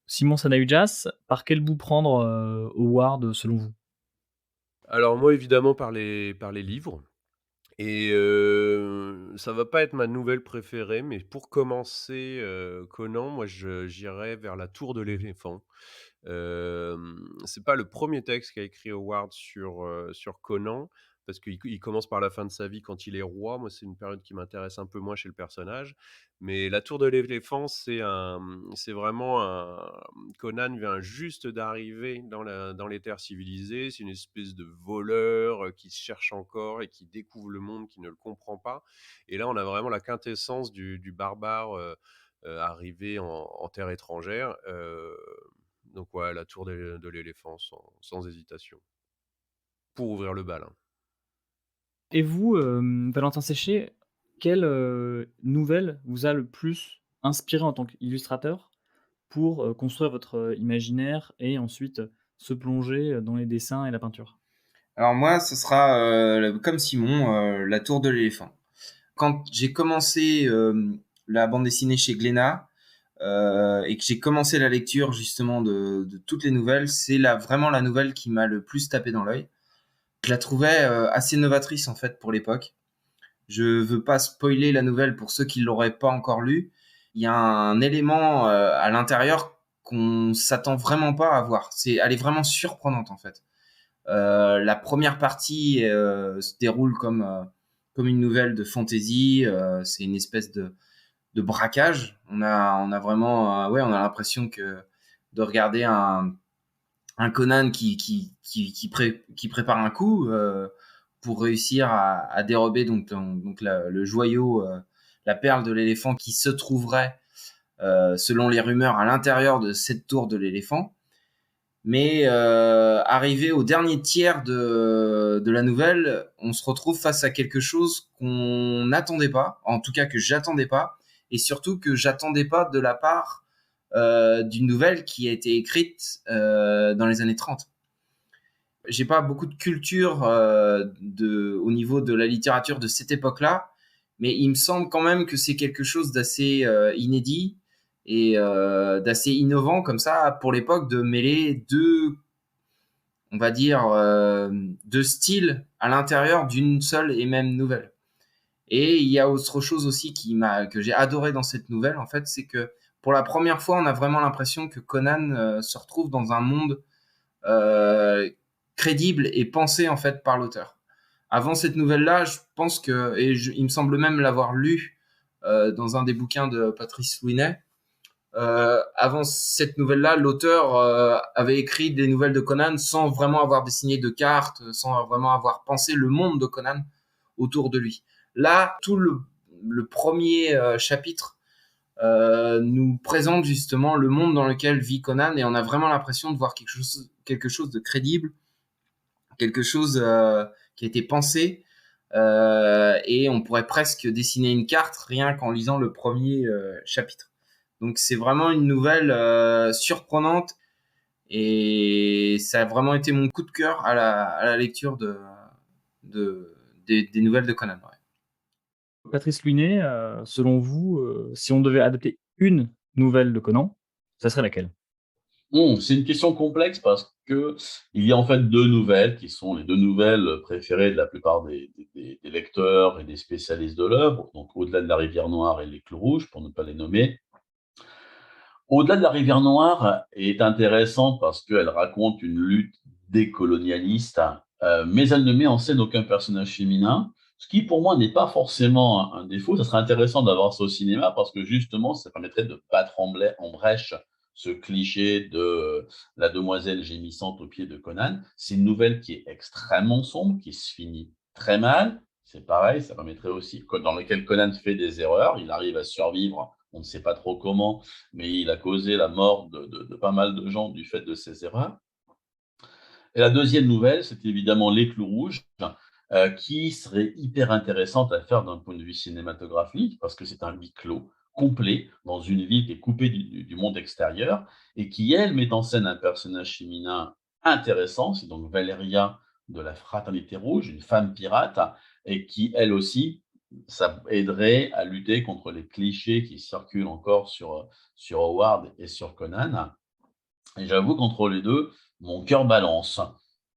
Simon Sanahujas, par quel bout prendre Howard selon vous? Alors moi évidemment par les livres. Et ça va pas être ma nouvelle préférée, mais pour commencer, Conan, moi j'irais vers La Tour de l'éléphant. C'est pas le premier texte qu'a écrit Howard sur Conan, parce qu'il commence par la fin de sa vie quand il est roi. Moi, c'est une période qui m'intéresse un peu moins chez le personnage. Mais la Tour de l'éléphant, c'est vraiment Conan vient juste d'arriver dans les terres civilisées. C'est une espèce de voleur qui se cherche encore et qui découvre le monde, qui ne le comprend pas. Et là, on a vraiment la quintessence du barbare arrivé en terre étrangère. Donc, ouais, la Tour de l'éléphant, sans hésitation. Pour ouvrir le bal. Et vous, Valentin Séché, quelle nouvelle vous a le plus inspiré en tant qu'illustrateur pour construire votre imaginaire et ensuite se plonger dans les dessins et la peinture? Alors moi, ce sera comme Simon, la Tour de l'éléphant. Quand j'ai commencé la bande dessinée chez Glénat et que j'ai commencé la lecture justement de toutes les nouvelles, c'est vraiment la nouvelle qui m'a le plus tapé dans l'œil. Je la trouvais assez novatrice en fait pour l'époque. Je veux pas spoiler la nouvelle pour ceux qui l'auraient pas encore lue. Il y a un élément à l'intérieur qu'on s'attend vraiment pas à voir. Elle est vraiment surprenante en fait. La première partie se déroule comme une nouvelle de fantasy. C'est une espèce de braquage. On a vraiment, on a l'impression de regarder un Conan qui prépare un coup pour réussir à dérober donc le joyau, la perle de l'éléphant qui se trouverait selon les rumeurs à l'intérieur de cette tour de l'éléphant. Mais arrivé au dernier tiers de la nouvelle, on se retrouve face à quelque chose qu'on n'attendait pas, en tout cas que j'attendais pas, et surtout que j'attendais pas de la part d'une nouvelle qui a été écrite dans les années 30. J'ai pas beaucoup de culture au niveau de la littérature de cette époque-là, mais il me semble quand même que c'est quelque chose d'assez inédit et d'assez innovant comme ça pour l'époque de mêler on va dire, deux styles à l'intérieur d'une seule et même nouvelle. Et il y a autre chose aussi que j'ai adoré dans cette nouvelle, en fait, c'est que pour la première fois, on a vraiment l'impression que Conan se retrouve dans un monde crédible et pensé en fait par l'auteur. Avant cette nouvelle-là, je pense il me semble même l'avoir lu dans un des bouquins de Patrice Louinet. Avant cette nouvelle-là, l'auteur avait écrit des nouvelles de Conan sans vraiment avoir dessiné de cartes, sans vraiment avoir pensé le monde de Conan autour de lui. Là, tout le premier chapitre nous présente justement le monde dans lequel vit Conan et on a vraiment l'impression de voir quelque chose de crédible, quelque chose qui a été pensé et on pourrait presque dessiner une carte rien qu'en lisant le premier chapitre. Donc c'est vraiment une nouvelle surprenante et ça a vraiment été mon coup de cœur à la lecture des nouvelles de Conan. Ouais. Patrice Luinet, selon vous, si on devait adapter une nouvelle de Conan, ça serait laquelle? C'est une question complexe parce que il y a en fait deux nouvelles qui sont les deux nouvelles préférées de la plupart des lecteurs et des spécialistes de l'œuvre, donc Au-delà de la rivière Noire et Les Clous Rouges, pour ne pas les nommer. Au-delà de la rivière Noire est intéressante parce qu'elle raconte une lutte décolonialiste, mais elle ne met en scène aucun personnage féminin, ce qui pour moi n'est pas forcément un défaut. Ça serait intéressant d'avoir ça au cinéma parce que justement, ça permettrait de battre en brèche ce cliché de la demoiselle gémissante au pied de Conan. C'est une nouvelle qui est extrêmement sombre, qui se finit très mal. C'est pareil, ça permettrait aussi, dans lequel Conan fait des erreurs, il arrive à survivre, on ne sait pas trop comment, mais il a causé la mort de pas mal de gens du fait de ses erreurs. Et la deuxième nouvelle, c'est évidemment Les Clous Rouges, qui serait hyper intéressante à faire d'un point de vue cinématographique, parce que c'est un huis clos complet dans une ville qui est coupée du monde extérieur, et qui, elle, met en scène un personnage féminin intéressant, c'est donc Valéria de la Fraternité Rouge, une femme pirate, et qui, elle aussi, ça aiderait à lutter contre les clichés qui circulent encore sur Howard et sur Conan. Et j'avoue qu'entre les deux, mon cœur balance.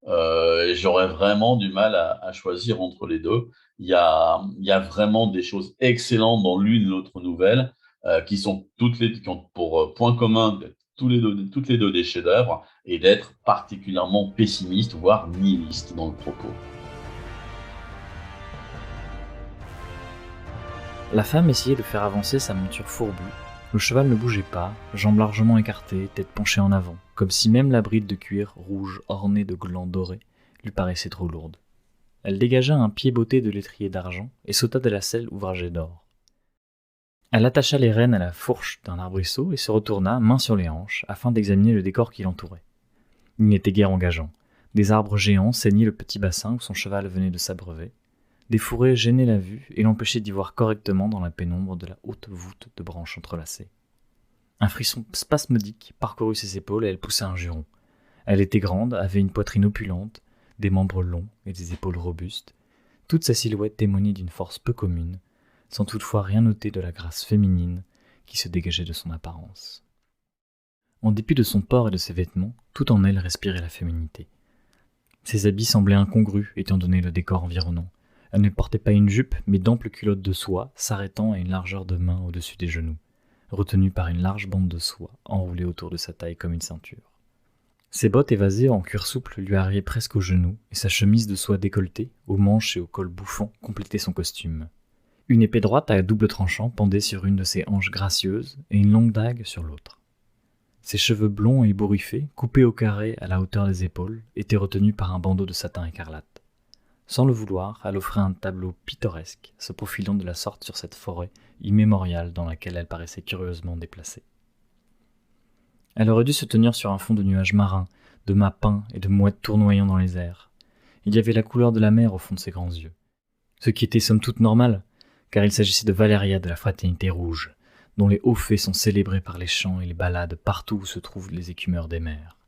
Et j'aurais vraiment du mal à choisir entre les deux. Il y a vraiment des choses excellentes dans l'une et l'autre nouvelle, qui ont pour point commun d'être toutes les deux des chefs-d'œuvre et d'être particulièrement pessimistes, voire nihilistes dans le propos. La femme essayait de faire avancer sa monture fourbue. Le cheval ne bougeait pas, jambes largement écartées, tête penchée en avant, comme si même la bride de cuir rouge ornée de glands dorés lui paraissait trop lourde. Elle dégagea un pied botté de l'étrier d'argent et sauta de la selle ouvragée d'or. Elle attacha les rênes à la fourche d'un arbrisseau et se retourna, main sur les hanches, afin d'examiner le décor qui l'entourait. Il n'était guère engageant. Des arbres géants ceignaient le petit bassin où son cheval venait de s'abreuver. Des fourrés gênaient la vue et l'empêchaient d'y voir correctement dans la pénombre de la haute voûte de branches entrelacées. Un frisson spasmodique parcourut ses épaules et elle poussa un juron. Elle était grande, avait une poitrine opulente, des membres longs et des épaules robustes. Toute sa silhouette témoignait d'une force peu commune, sans toutefois rien noter de la grâce féminine qui se dégageait de son apparence. En dépit de son port et de ses vêtements, tout en elle respirait la féminité. Ses habits semblaient incongrus étant donné le décor environnant. Elle ne portait pas une jupe, mais d'amples culottes de soie, s'arrêtant à une largeur de main au-dessus des genoux, retenues par une large bande de soie enroulée autour de sa taille comme une ceinture. Ses bottes évasées en cuir souple lui arrivaient presque aux genoux, et sa chemise de soie décolletée, aux manches et au col bouffant, complétait son costume. Une épée droite à double tranchant pendait sur une de ses hanches gracieuses, et une longue dague sur l'autre. Ses cheveux blonds et ébouriffés, coupés au carré à la hauteur des épaules, étaient retenus par un bandeau de satin écarlate. Sans le vouloir, elle offrait un tableau pittoresque, se profilant de la sorte sur cette forêt immémoriale dans laquelle elle paraissait curieusement déplacée. Elle aurait dû se tenir sur un fond de nuages marins, de mâts peints et de mouettes tournoyant dans les airs. Il y avait la couleur de la mer au fond de ses grands yeux. Ce qui était somme toute normal, car il s'agissait de Valéria de la Fraternité Rouge, dont les hauts faits sont célébrés par les chants et les ballades partout où se trouvent les écumeurs des mers.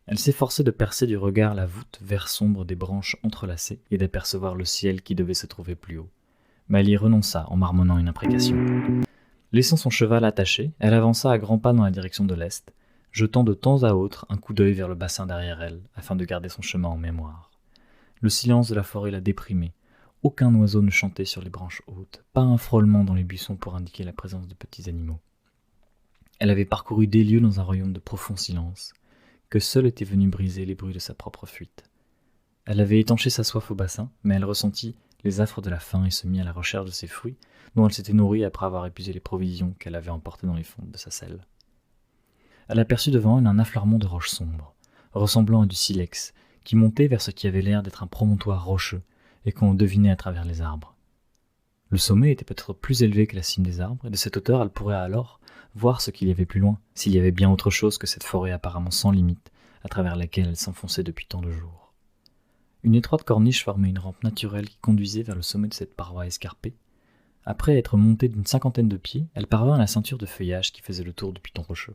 Elle s'efforçait de percer du regard la voûte vert sombre des branches entrelacées et d'apercevoir le ciel qui devait se trouver plus haut. Mais elle y renonça en marmonnant une imprécation. Laissant son cheval attaché, elle avança à grands pas dans la direction de l'est, jetant de temps à autre un coup d'œil vers le bassin derrière elle, afin de garder son chemin en mémoire. Le silence de la forêt la déprimait. Aucun oiseau ne chantait sur les branches hautes, pas un frôlement dans les buissons pour indiquer la présence de petits animaux. Elle avait parcouru des lieues dans un royaume de profond silence, que seul était venu briser les bruits de sa propre fuite. Elle avait étanché sa soif au bassin, mais elle ressentit les affres de la faim et se mit à la recherche de ses fruits, dont elle s'était nourrie après avoir épuisé les provisions qu'elle avait emportées dans les fonds de sa selle. Elle aperçut devant elle un affleurement de roches sombres, ressemblant à du silex, qui montait vers ce qui avait l'air d'être un promontoire rocheux, et qu'on devinait à travers les arbres. Le sommet était peut-être plus élevé que la cime des arbres, et de cette hauteur elle pourrait alors voir ce qu'il y avait plus loin, s'il y avait bien autre chose que cette forêt apparemment sans limite, à travers laquelle elle s'enfonçait depuis tant de jours. Une étroite corniche formait une rampe naturelle qui conduisait vers le sommet de cette paroi escarpée. Après être montée d'une 50aine de pieds, elle parvint à la ceinture de feuillage qui faisait le tour du piton rocheux.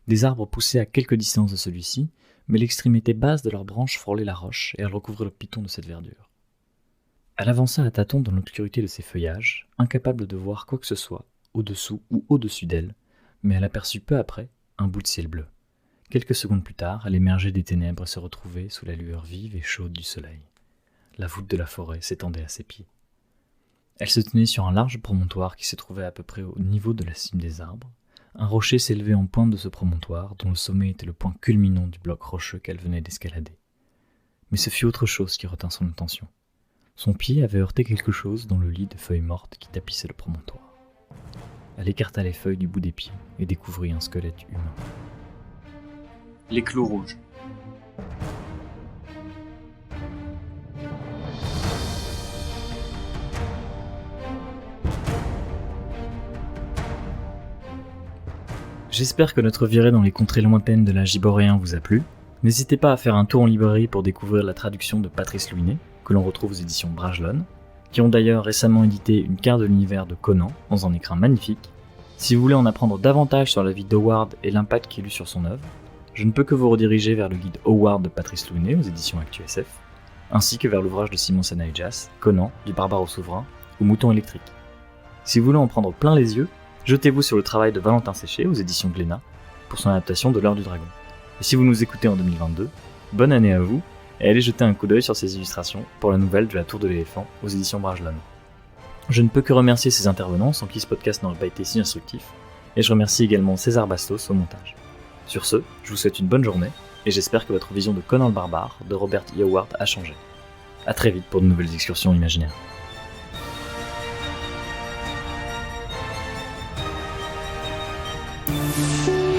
Des arbres poussaient à quelque distance de celui-ci, mais l'extrémité basse de leurs branches frôlait la roche et elle recouvrait le piton de cette verdure. Elle avança à tâtons dans l'obscurité de ces feuillages, incapable de voir quoi que ce soit, au-dessous ou au-dessus d'elle, mais elle aperçut peu après un bout de ciel bleu. Quelques secondes plus tard, elle émergeait des ténèbres et se retrouvait sous la lueur vive et chaude du soleil. La voûte de la forêt s'étendait à ses pieds. Elle se tenait sur un large promontoire qui se trouvait à peu près au niveau de la cime des arbres. Un rocher s'élevait en pointe de ce promontoire, dont le sommet était le point culminant du bloc rocheux qu'elle venait d'escalader. Mais ce fut autre chose qui retint son attention. Son pied avait heurté quelque chose dans le lit de feuilles mortes qui tapissait le promontoire. Elle écarta les feuilles du bout des pieds et découvrit un squelette humain. Les clous rouges. J'espère que notre virée dans les contrées lointaines de la Giboréen vous a plu. N'hésitez pas à faire un tour en librairie pour découvrir la traduction de Patrice Louinet, que l'on retrouve aux éditions Brajlon, qui ont d'ailleurs récemment édité une carte de l'univers de Conan dans un écrin magnifique. Si vous voulez en apprendre davantage sur la vie d'Howard et l'impact qu'il eut sur son œuvre, je ne peux que vous rediriger vers le guide Howard de Patrice Louinet aux éditions ActuSF, ainsi que vers l'ouvrage de Simon Sanaïjas, Conan, du barbare au souverain, ou Mouton électrique. Si vous voulez en prendre plein les yeux, jetez-vous sur le travail de Valentin Séché aux éditions Glénat pour son adaptation de l'Heure du Dragon. Et si vous nous écoutez en 2022, bonne année à vous, et allez jeter un coup d'œil sur ces illustrations pour la nouvelle de la Tour de l'éléphant aux éditions Brajlon. Je ne peux que remercier ces intervenants sans qui ce podcast n'aurait pas été si instructif, et je remercie également César Bastos au montage. Sur ce, je vous souhaite une bonne journée, et j'espère que votre vision de Conan le barbare de Robert E. Howard a changé. A très vite pour de nouvelles excursions imaginaires. revoir.